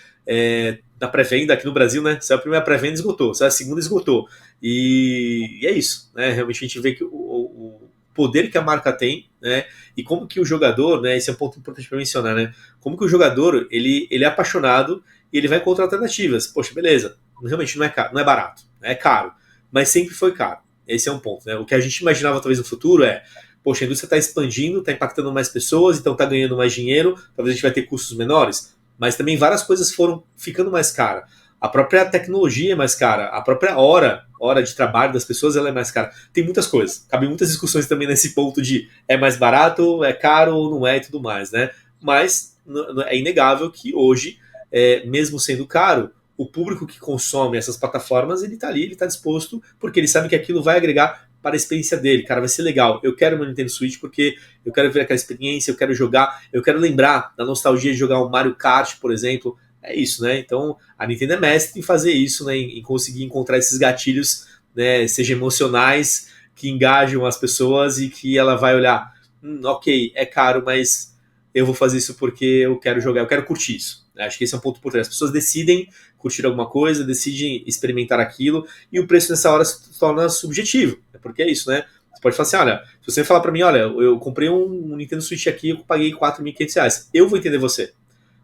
da pré-venda aqui no Brasil, né? Saiu a primeira pré-venda e esgotou, saiu a segunda e esgotou. E é isso, né? Realmente a gente vê que o poder que a marca tem, né? E como que o jogador, né? Esse é um ponto importante para mencionar, né? Como que o jogador, ele é apaixonado e ele vai encontrar alternativas. Poxa, beleza, realmente não é caro, não é barato, é caro, mas sempre foi caro. Esse é um ponto, né? O que a gente imaginava talvez no futuro é, poxa, a indústria está expandindo, está impactando mais pessoas, então está ganhando mais dinheiro, talvez a gente vai ter custos menores, mas também várias coisas foram ficando mais caras. A própria tecnologia é mais cara, a própria hora de trabalho das pessoas ela é mais cara. Tem muitas coisas, cabem muitas discussões também nesse ponto de é mais barato, é caro ou não é e tudo mais, né? Mas é inegável que hoje, mesmo sendo caro, o público que consome essas plataformas, ele tá ali, ele tá disposto, porque ele sabe que aquilo vai agregar para a experiência dele. Cara, vai ser legal. Eu quero meu Nintendo Switch porque eu quero ver aquela experiência, eu quero jogar, eu quero lembrar da nostalgia de jogar um Mario Kart, por exemplo. É isso, né? Então, a Nintendo é mestre em fazer isso, né? Em conseguir encontrar esses gatilhos, né? Seja emocionais, que engajam as pessoas e que ela vai olhar, ok, é caro, mas eu vou fazer isso porque eu quero jogar, eu quero curtir isso. Acho que esse é um ponto importante. As pessoas decidem curtir alguma coisa, decidem experimentar aquilo, e o preço nessa hora se torna subjetivo. Porque é isso, né? Você pode falar assim, olha, se você falar para mim, olha, eu comprei um Nintendo Switch aqui, eu paguei R$4.500. Eu vou entender você,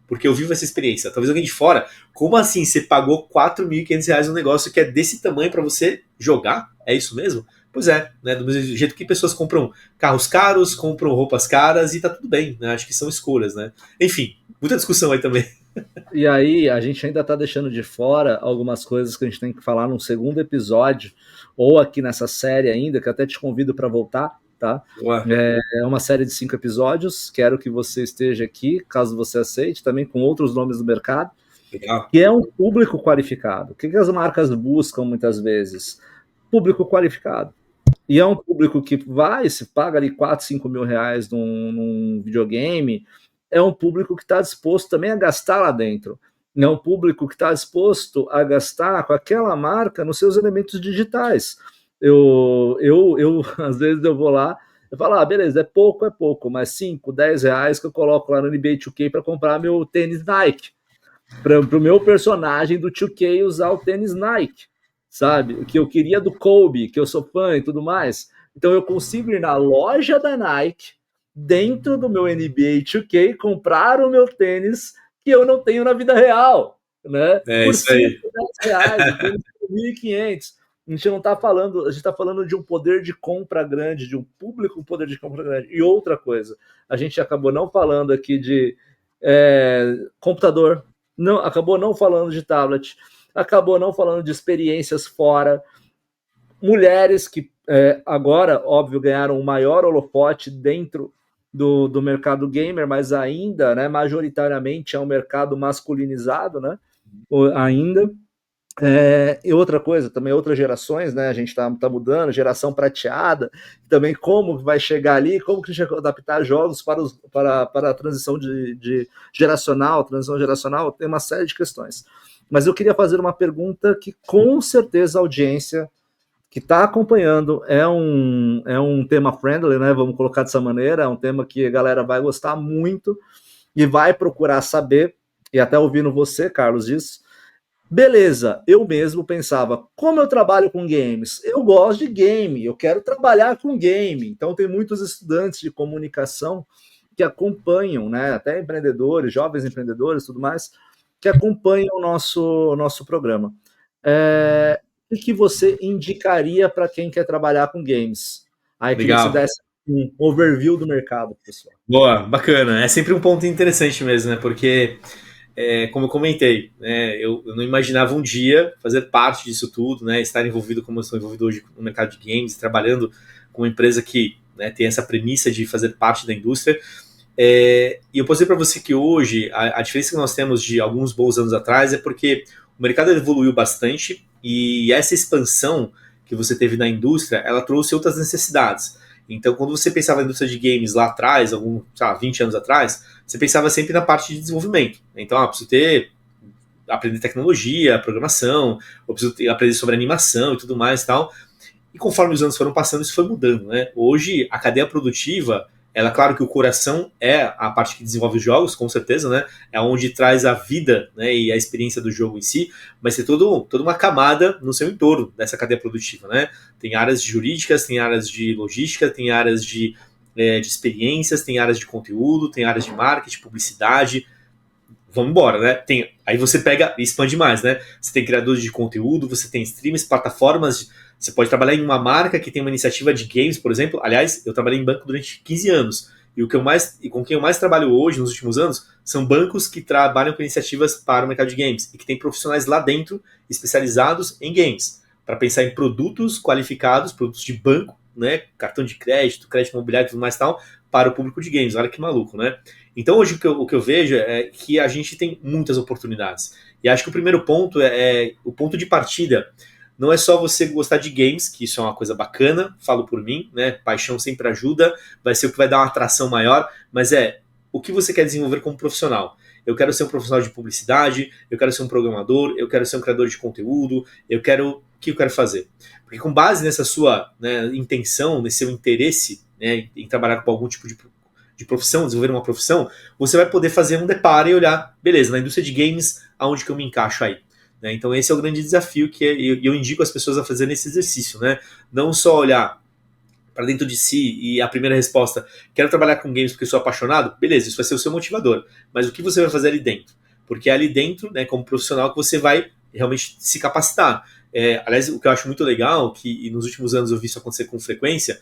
porque eu vivo essa experiência. Talvez alguém de fora, como assim você pagou R$4.500 num negócio que é desse tamanho para você jogar? É isso mesmo? Pois é, né? Do mesmo jeito que pessoas compram carros caros, compram roupas caras e tá tudo bem, né? Acho que são escolhas, né? Enfim, muita discussão aí também.
E aí, a gente ainda está deixando de fora algumas coisas que a gente tem que falar num segundo episódio, ou aqui nessa série ainda, que eu até te convido para voltar, tá?
Ué.
É uma série de 5 episódios, quero que você esteja aqui, caso você aceite, também com outros nomes do mercado,
Legal.
que é um público qualificado. O que as marcas buscam muitas vezes? Público qualificado. E é um público que vai, se paga ali 4, 5 mil reais num videogame, é um público que está disposto também a gastar lá dentro. É um público que está disposto a gastar com aquela marca nos seus elementos digitais. Às vezes eu vou lá, eu falo, beleza, é pouco, mas 5, 10 reais que eu coloco lá no NBA 2K para comprar meu tênis Nike. Para o meu personagem do 2K usar o tênis Nike, sabe? O que eu queria do Kobe, que eu sou fã e tudo mais. Então eu consigo ir na loja da Nike, dentro do meu NBA 2K, comprar o meu tênis que eu não tenho na vida real, né?
É
Por
isso aí.
5, 10 reais, o tênis por 1.500. A gente não está falando, a gente está falando de um poder de compra grande, de um público com poder de compra grande. E outra coisa, a gente acabou não falando aqui de computador, acabou não falando de tablet, acabou não falando de experiências fora. Mulheres que agora, óbvio, ganharam o maior holofote dentro do mercado gamer, mas ainda, né, majoritariamente é um mercado masculinizado, né, ainda. E outra coisa, também outras gerações, né? A gente tá mudando, geração prateada, também como vai chegar ali, como que a gente vai adaptar jogos para a transição de transição geracional, tem uma série de questões. Mas eu queria fazer uma pergunta que com certeza a audiência que está acompanhando é um tema friendly, né? Vamos colocar dessa maneira, é um tema que a galera vai gostar muito e vai procurar saber, e até ouvindo você, Carlos, disso. Beleza, eu mesmo pensava, como eu trabalho com games? Eu gosto de game, eu quero trabalhar com game. Então tem muitos estudantes de comunicação que acompanham, né, até empreendedores, jovens empreendedores, tudo mais, que acompanham o nosso programa. O que você indicaria para quem quer trabalhar com games? Aí queria que você desse um overview do mercado, pessoal.
Boa, bacana. É sempre um ponto interessante mesmo, né? Porque como eu comentei, né, eu não imaginava um dia fazer parte disso tudo, né, estar envolvido como eu estou envolvido hoje no mercado de games, trabalhando com uma empresa que, né, tem essa premissa de fazer parte da indústria. E eu posso dizer para você que hoje a diferença que nós temos de alguns bons anos atrás é porque o mercado evoluiu bastante e essa expansão que você teve na indústria, ela trouxe outras necessidades. Então, quando você pensava na indústria de games lá atrás, 20 anos atrás, você pensava sempre na parte de desenvolvimento. Então, preciso ter aprender tecnologia, programação, eu preciso aprender sobre animação e tudo mais e tal. E conforme os anos foram passando, isso foi mudando, né? Hoje, a cadeia produtiva, ela, claro que o coração é a parte que desenvolve os jogos, com certeza, né? É onde traz a vida, né, e a experiência do jogo em si, mas tem toda uma camada no seu entorno dessa cadeia produtiva, né? Tem áreas jurídicas, tem áreas de logística, tem áreas de experiências, tem áreas de conteúdo, tem áreas de marketing, publicidade. Vamos embora, né? Aí você pega e expande mais, né? Você tem criadores de conteúdo, você tem streams, plataformas. Você pode trabalhar em uma marca que tem uma iniciativa de games, por exemplo. Aliás, eu trabalhei em banco durante 15 anos. E com quem eu mais trabalho hoje, nos últimos anos, são bancos que trabalham com iniciativas para o mercado de games e que tem profissionais lá dentro especializados em games, para pensar em produtos qualificados, produtos de banco, né? Cartão de crédito imobiliário e tudo mais tal, para o público de games. Olha que maluco, né? Então hoje o que eu vejo é que a gente tem muitas oportunidades. E acho que o primeiro ponto é o ponto de partida. Não é só você gostar de games, que isso é uma coisa bacana, falo por mim, né? Paixão sempre ajuda, vai ser o que vai dar uma atração maior, mas o que você quer desenvolver como profissional. Eu quero ser um profissional de publicidade, eu quero ser um programador, eu quero ser um criador de conteúdo, o que eu quero fazer? Porque com base nessa sua, né, intenção, nesse seu interesse, né, em trabalhar com algum tipo de profissão, desenvolver uma profissão, você vai poder fazer um deparo e olhar, beleza, na indústria de games, aonde que eu me encaixo aí? Né? Então esse é o grande desafio que eu indico as pessoas a fazerem esse exercício, né? Não só olhar para dentro de si e a primeira resposta, quero trabalhar com games porque sou apaixonado, beleza, isso vai ser o seu motivador, mas o que você vai fazer ali dentro? Porque é ali dentro, né, como profissional, que você vai realmente se capacitar. Aliás, o que eu acho muito legal, que nos últimos anos eu vi isso acontecer com frequência,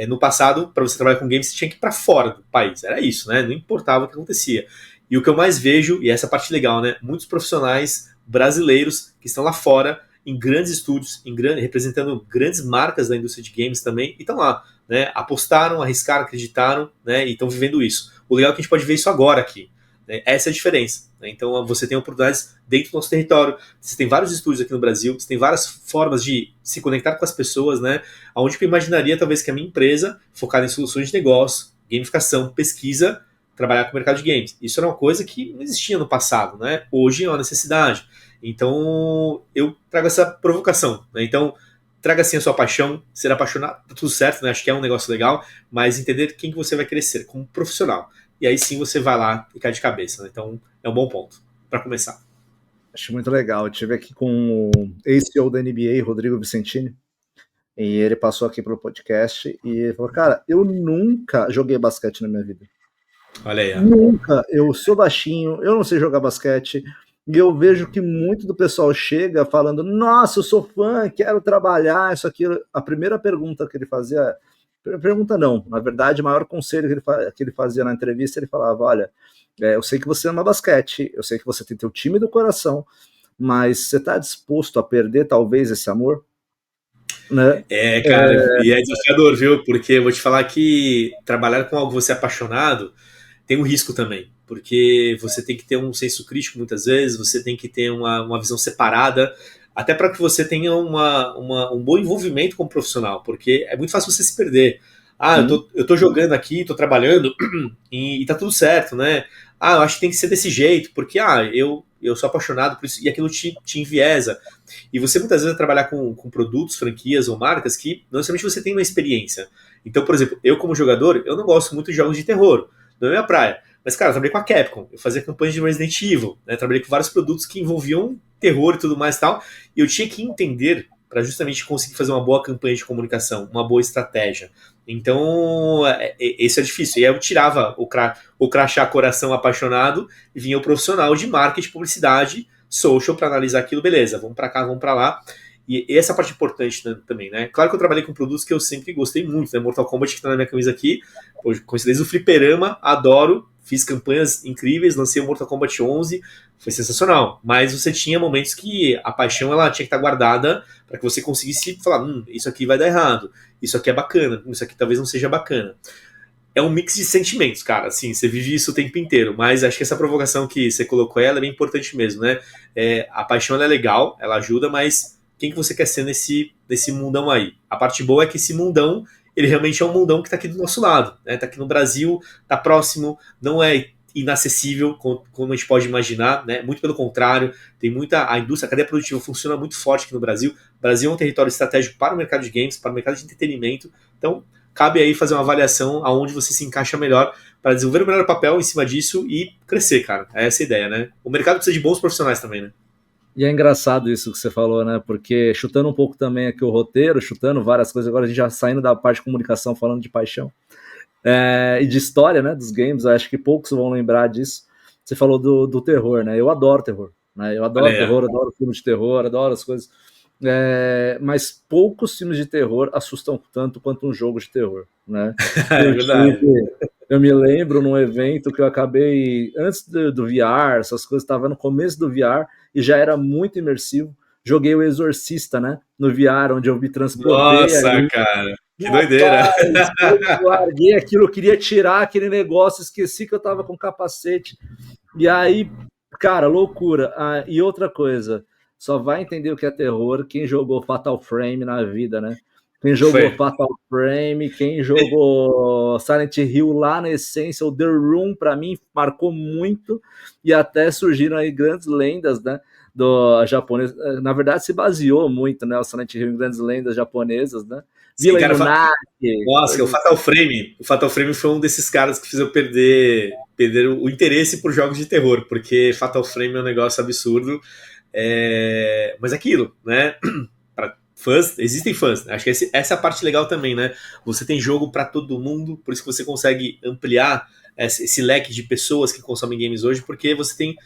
no passado, para você trabalhar com games, você tinha que ir para fora do país, era isso, né? Não importava o que acontecia. E o que eu mais vejo, e essa é a parte legal, né? Muitos profissionais brasileiros que estão lá fora, em grandes estúdios, representando grandes marcas da indústria de games também, e estão lá, né? Apostaram, arriscaram, acreditaram, né? E estão vivendo isso. O legal é que a gente pode ver isso agora aqui. Né? Essa é a diferença. Né? Então você tem oportunidades dentro do nosso território. Você tem vários estúdios aqui no Brasil, você tem várias formas de se conectar com as pessoas, né? Onde eu imaginaria talvez que a minha empresa, focada em soluções de negócio, gamificação, pesquisa, trabalhar com o mercado de games. Isso era uma coisa que não existia no passado, né? Hoje é uma necessidade. Então, eu trago essa provocação, né? Então, traga assim a sua paixão, ser apaixonado, tá tudo certo, né? Acho que é um negócio legal, mas entender quem que você vai crescer como profissional. E aí sim você vai lá e cai de cabeça, né? Então, é um bom ponto para começar.
Acho muito legal. Eu estive aqui com o ex-CEO da NBA, Rodrigo Vicentini, e ele passou aqui pelo podcast e ele falou, cara, eu nunca joguei basquete na minha vida.
Olha aí.
Nunca. Eu sou baixinho, eu não sei jogar basquete, e eu vejo que muito do pessoal chega falando, nossa, eu sou fã, quero trabalhar, isso aqui. A primeira pergunta que ele fazia, pergunta não, na verdade, o maior conselho que ele fazia na entrevista, ele falava, olha, eu sei que você ama basquete, eu sei que você tem teu time do coração, mas você está disposto a perder talvez esse amor? Né?
Cara, e é desafiador, viu? Porque eu vou te falar que trabalhar com algo que você é apaixonado tem um risco também, porque você tem que ter um senso crítico muitas vezes, você tem que ter uma visão separada, até para que você tenha um bom envolvimento como profissional, porque é muito fácil você se perder. Eu tô jogando aqui, tô trabalhando e tá tudo certo, né? Eu acho que tem que ser desse jeito, porque eu sou apaixonado por isso, e aquilo te enviesa. E você muitas vezes vai trabalhar com produtos, franquias ou marcas que não necessariamente você tem uma experiência. Então, por exemplo, eu como jogador, eu não gosto muito de jogos de terror, não é minha praia. Mas, cara, eu trabalhei com a Capcom, eu fazia campanhas de Resident Evil, né? Trabalhei com vários produtos que envolviam terror e tudo mais e tal, e eu tinha que entender para justamente conseguir fazer uma boa campanha de comunicação, uma boa estratégia. Então, isso é difícil. E aí eu tirava o crachá coração apaixonado e vinha o profissional de marketing, publicidade, social para analisar aquilo, beleza, vamos para cá, vamos para lá. E essa parte importante também, né? Claro que eu trabalhei com produtos que eu sempre gostei muito, né? Mortal Kombat, que tá na minha camisa aqui, coincidência do fliperama, adoro, fiz campanhas incríveis, lancei o Mortal Kombat 11, foi sensacional. Mas você tinha momentos que a paixão ela tinha que estar guardada para que você conseguisse falar, isso aqui vai dar errado, isso aqui é bacana, isso aqui talvez não seja bacana. É um mix de sentimentos, cara, assim, você vive isso o tempo inteiro, mas acho que essa provocação que você colocou, ela é bem importante mesmo, né? A paixão ela é legal, ela ajuda, mas quem que você quer ser nesse mundão aí? A parte boa é que esse mundão, ele realmente é um mundão que tá aqui do nosso lado, né? Tá aqui no Brasil, tá próximo, não é inacessível como a gente pode imaginar, né? Muito pelo contrário, tem muita a indústria, a cadeia produtiva funciona muito forte aqui no Brasil. O Brasil é um território estratégico para o mercado de games, para o mercado de entretenimento. Então, cabe aí fazer uma avaliação aonde você se encaixa melhor para desenvolver o melhor papel em cima disso e crescer, cara. É essa a ideia, né? O mercado precisa de bons profissionais também, né?
E é engraçado isso que você falou, né? Porque chutando um pouco também aqui o roteiro, chutando várias coisas, agora a gente já saindo da parte de comunicação, falando de paixão e de história, né? Dos games, acho que poucos vão lembrar disso. Você falou do terror, né? Eu adoro terror, né? Eu adoro terror, adoro filme de terror, adoro as coisas. Mas poucos filmes de terror assustam tanto quanto um jogo de terror, né?
É verdade.
Eu me lembro num evento que eu acabei, antes do VR, essas coisas, estava no começo do VR e já era muito imersivo. Joguei o Exorcista, né? No VR, onde eu me transportei.
Nossa,
ali.
Cara, que doideira.
Eu larguei aquilo, eu queria tirar aquele negócio, esqueci que eu tava com capacete. E aí, cara, loucura. E outra coisa, só vai entender o que é terror quem jogou Fatal Frame na vida, né? Quem jogou Fatal Frame, quem jogou Silent Hill lá na essência, o The Room, para mim, marcou muito, e até surgiram aí grandes lendas, né, do japonês. Na verdade, se baseou muito, né, o Silent Hill em grandes lendas japonesas, né?
Sim,
Vila
cara,
Illuminati.
Nossa, o Fatal Frame foi um desses caras que fez eu perder o interesse por jogos de terror, porque Fatal Frame é um negócio absurdo. Mas aquilo, né? Para fãs, existem fãs. Acho que essa é a parte legal também, né? Você tem jogo para todo mundo, por isso que você consegue ampliar esse leque de pessoas que consomem games hoje, porque você tem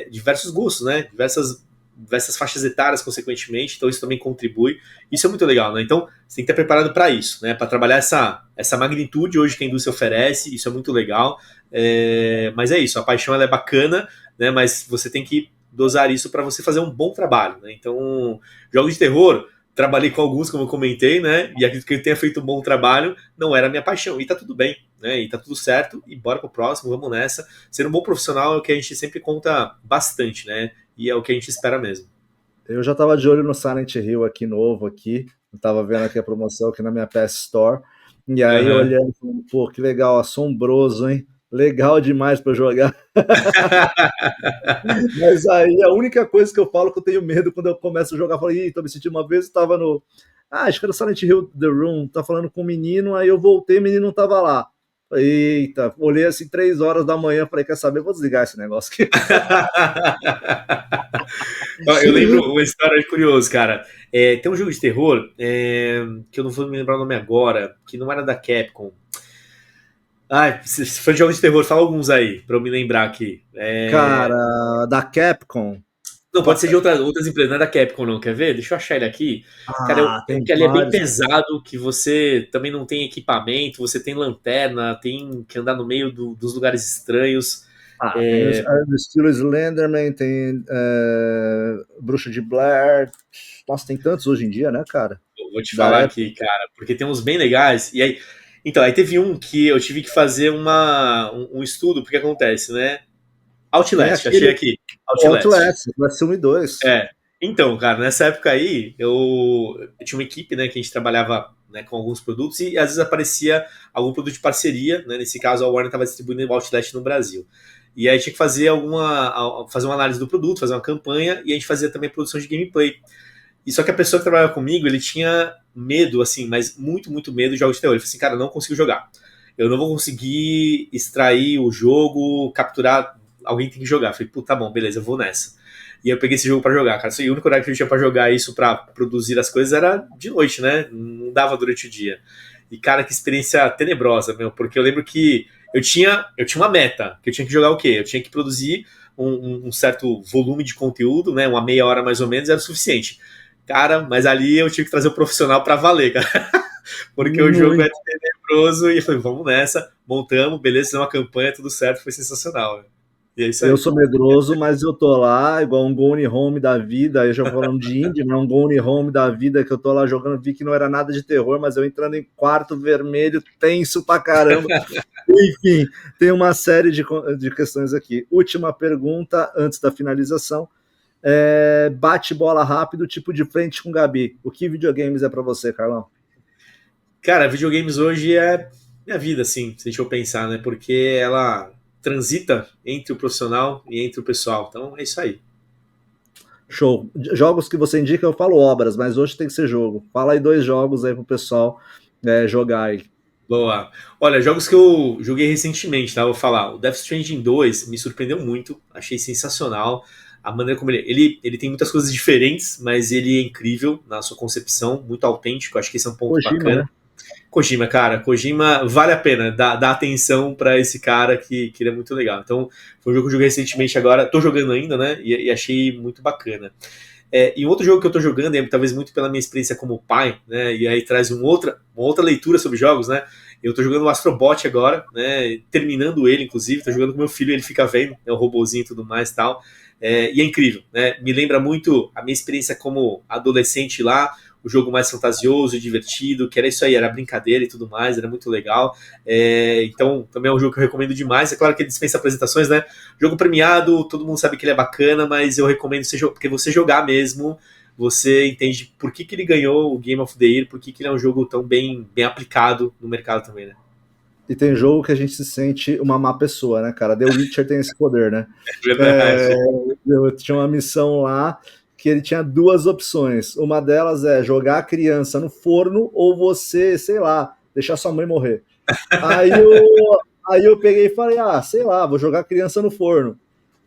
diversos gostos, né? Diversas faixas etárias, consequentemente, então isso também contribui. Isso é muito legal, né? Então, você tem que estar preparado para isso, né? Para trabalhar essa magnitude hoje que a indústria oferece, isso é muito legal. Mas é isso, a paixão ela é bacana, né? Mas você tem que dosar isso para você fazer um bom trabalho, né? Então, jogos de terror, trabalhei com alguns, como eu comentei, né? E acredito que eu tenha feito um bom trabalho, não era a minha paixão. E tá tudo bem, né? E tá tudo certo, e bora pro próximo, vamos nessa. Ser um bom profissional é o que a gente sempre conta bastante, né? E é o que a gente espera mesmo.
Eu já tava de olho no Silent Hill aqui novo, aqui. Eu tava vendo aqui a promoção aqui na minha PS Store. E aí, olhando, pô, que legal, assombroso, hein? Legal demais para jogar. Mas aí a única coisa que eu falo que eu tenho medo quando eu começo a jogar, eu falei, tô me sentindo uma vez, eu tava no. Acho que era Silent Hill The Room, tá falando com um menino, aí eu voltei, o menino não tava lá. Eita, olhei assim 3 horas da manhã, falei, quer saber? Vou desligar esse negócio aqui.
Eu lembro uma história curiosa, cara. Tem um jogo de terror que eu não vou me lembrar o nome agora, que não era da Capcom. Se for de jogos de terror, fala alguns aí, pra eu me lembrar aqui.
Cara, da Capcom.
Não, pode ser de outras empresas, não é da Capcom, não. Quer ver? Deixa eu achar ele aqui. Cara, porque ele é bem pesado, que você também não tem equipamento, você tem lanterna, tem que andar no meio dos lugares estranhos.
Tem o estilo Slenderman, tem Bruxa de Blair. Nossa, tem tantos hoje em dia, né, cara?
Eu vou te falar aqui, cara, porque tem uns bem legais. E aí, então, aí teve um que eu tive que fazer um estudo, porque acontece, né? Outlast, achei aqui.
Outlast 1 e 2.
Então, cara, nessa época aí, eu tinha uma equipe, né, que a gente trabalhava, né, com alguns produtos e às vezes aparecia algum produto de parceria, né, nesse caso a Warner estava distribuindo o Outlast no Brasil. E aí tinha que fazer fazer uma análise do produto, fazer uma campanha, e a gente fazia também produção de gameplay. E só que a pessoa que trabalhava comigo, ele tinha medo, assim, mas muito, muito medo de jogos de terror. Ele falou assim, cara, eu não consigo jogar. Eu não vou conseguir extrair o jogo, capturar, alguém tem que jogar. Eu falei, puta, tá bom, beleza, eu vou nessa. E eu peguei esse jogo pra jogar, cara. E o único horário que eu tinha pra jogar isso, pra produzir as coisas, era de noite, né? Não dava durante o dia. E, cara, que experiência tenebrosa, meu. Porque eu lembro que eu tinha uma meta, que eu tinha que jogar o quê? Eu tinha que produzir um certo volume de conteúdo, né? Uma meia hora mais ou menos, era o suficiente. Cara, mas ali eu tive que trazer o profissional pra valer, cara. Porque o jogo é tenebroso. E eu falei, vamos nessa, montamos, beleza, fizemos uma campanha, tudo certo, foi sensacional, né?
Eu sou medroso, mas eu tô lá, igual um Gone Home da vida, aí já falando de indie, né? Um Gone Home da vida, que eu tô lá jogando, vi que não era nada de terror, mas eu entrando em quarto vermelho, tenso pra caramba. Enfim, tem uma série de questões aqui. Última pergunta, antes da finalização. Bate bola rápido, tipo de frente com o Gabi. O que videogames é pra você, Carlão?
Cara, videogames hoje é minha vida, assim, se a gente for pensar, né? Porque ela transita entre o profissional e entre o pessoal. Então é isso aí.
Show. Jogos que você indica, eu falo obras, mas hoje tem que ser jogo. Fala aí 2 jogos aí pro pessoal jogar aí.
Boa. Olha, jogos que eu joguei recentemente, tá? Vou falar. O Death Stranding 2 me surpreendeu muito, achei sensacional. A maneira como ele tem muitas coisas diferentes, mas ele é incrível na sua concepção, muito autêntico. Acho que esse é um ponto
Kojima,
bacana.
né?
Kojima, cara, Kojima vale a pena dar atenção pra esse cara que ele é muito legal. Então, foi um jogo que eu joguei recentemente agora, tô jogando ainda, né? E achei muito bacana. E outro jogo que eu tô jogando, talvez muito pela minha experiência como pai, né? E aí traz uma outra leitura sobre jogos, né? Eu tô jogando o Astrobot agora, né? Terminando ele, inclusive, tô jogando com meu filho, ele fica vendo, o robozinho e tudo mais e tal. E é incrível, né? Me lembra muito a minha experiência como adolescente lá, o jogo mais fantasioso e divertido, que era isso aí, era brincadeira e tudo mais, era muito legal. Então, também é um jogo que eu recomendo demais. É claro que ele dispensa apresentações, né? Jogo premiado, todo mundo sabe que ele é bacana, mas eu recomendo porque você jogar mesmo, você entende por que ele ganhou o Game of the Year, por que ele é um jogo tão bem aplicado no mercado também, né?
E tem jogo que a gente se sente uma má pessoa, né, cara? The Witcher tem esse poder, né?
Verdade.
Eu tinha uma missão lá que ele tinha 2 opções. Uma delas é jogar a criança no forno ou você, sei lá, deixar sua mãe morrer. Aí eu peguei e falei, sei lá, vou jogar a criança no forno.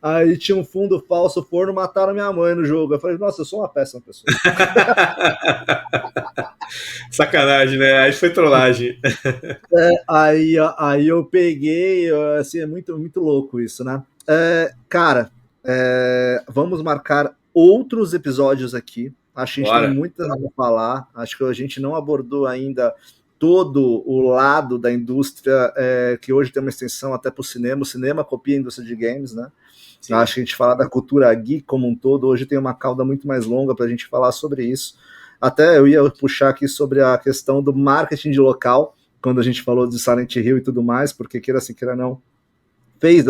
Aí tinha um fundo falso, forno, mataram minha mãe no jogo. Eu falei, nossa, eu sou uma péssima pessoa.
Sacanagem, né? Aí foi trollagem.
Aí eu peguei, assim, é muito, muito louco isso, né? Cara, vamos marcar outros episódios aqui. Acho que a gente tem muita coisa a falar. Acho que a gente não abordou ainda todo o lado da indústria, que hoje tem uma extensão até para o cinema. O cinema copia a indústria de games, né? Sim. Acho que a gente fala da cultura geek como um todo. Hoje tem uma cauda muito mais longa para a gente falar sobre isso. Até eu ia puxar aqui sobre a questão do marketing de local, quando a gente falou de Silent Hill e tudo mais, porque queira assim, queira não,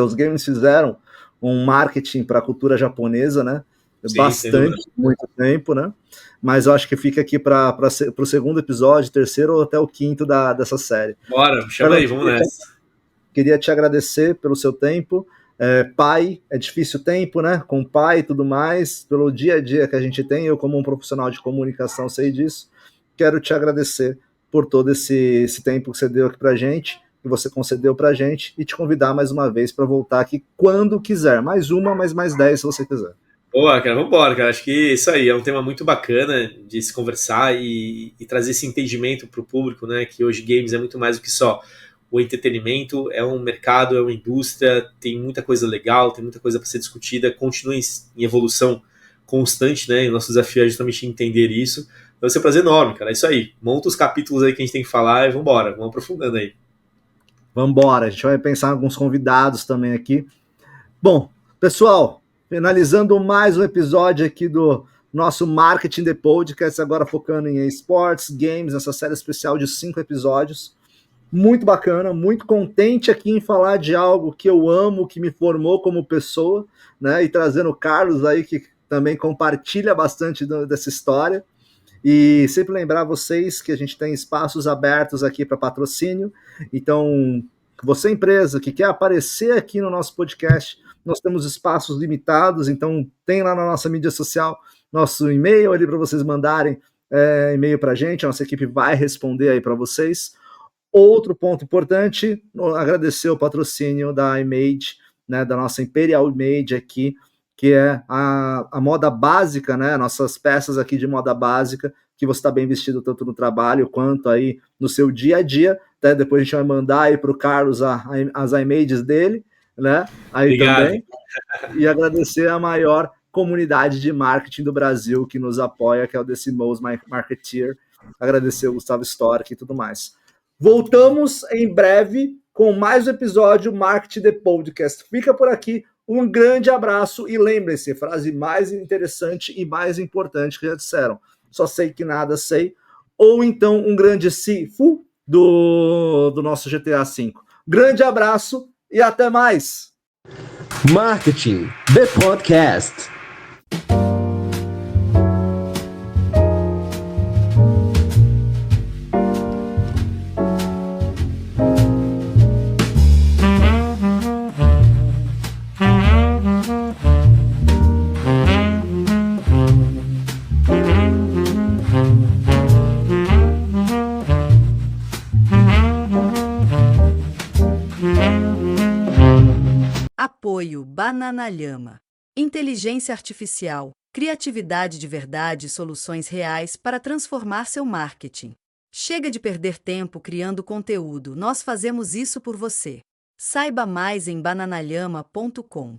os games fizeram um marketing para a cultura japonesa, né? Sim, bastante, muito tempo, né? Mas eu acho que fica aqui para o segundo episódio, terceiro ou até o quinto dessa série.
Bora, chama aí, vamos nessa.
Queria te agradecer pelo seu tempo. Pai, é difícil o tempo, né? Com pai e tudo mais, pelo dia a dia que a gente tem, eu como um profissional de comunicação sei disso. Quero te agradecer por todo esse tempo que você deu aqui pra gente, que você concedeu pra gente, e te convidar mais uma vez para voltar aqui quando quiser. Mais uma, mais 10 se você quiser.
Boa, cara, vambora, cara. Acho que isso aí é um tema muito bacana de se conversar e trazer esse entendimento pro público, né? Que hoje games é muito mais do que só o entretenimento, é um mercado, é uma indústria, tem muita coisa legal, tem muita coisa para ser discutida, continua em evolução constante, né? E o nosso desafio é justamente entender isso. Vai ser um prazer enorme, cara. É isso aí. Monta os capítulos aí que a gente tem que falar e vambora, vamos aprofundando aí.
Vambora, a gente vai pensar em alguns convidados também aqui. Bom, pessoal, finalizando mais um episódio aqui do nosso Marketing The Podcast, agora focando em esportes, games, essa série especial de 5 episódios. Muito bacana, muito contente aqui em falar de algo que eu amo, que me formou como pessoa, né? E trazendo o Carlos aí, que também compartilha bastante dessa história. E sempre lembrar vocês que a gente tem espaços abertos aqui para patrocínio. Então, você empresa que quer aparecer aqui no nosso podcast, nós temos espaços limitados, então tem lá na nossa mídia social nosso e-mail ali para vocês mandarem e-mail para a gente, a nossa equipe vai responder aí para vocês. Outro ponto importante, agradecer o patrocínio da iMade, né, da nossa Imperial Image aqui, que é a moda básica, né, nossas peças aqui de moda básica, que você está bem vestido tanto no trabalho quanto aí no seu dia a dia. Até depois a gente vai mandar aí para o Carlos as iMages dele, né, aí obrigado. Também. E agradecer a maior comunidade de marketing do Brasil que nos apoia, que é o Decimals Marketeer. Agradecer o Gustavo Stork e tudo mais. Voltamos em breve com mais um episódio Marketing The Podcast. Fica por aqui, um grande abraço e lembrem-se, frase mais interessante e mais importante que já disseram, só sei que nada sei, ou então um grande Sifu do nosso GTA V. Grande abraço e até mais!
Marketing The Podcast.
Apoio Bananalhama. Inteligência artificial, criatividade de verdade e soluções reais para transformar seu marketing. Chega de perder tempo criando conteúdo, nós fazemos isso por você. Saiba mais em bananalhama.com.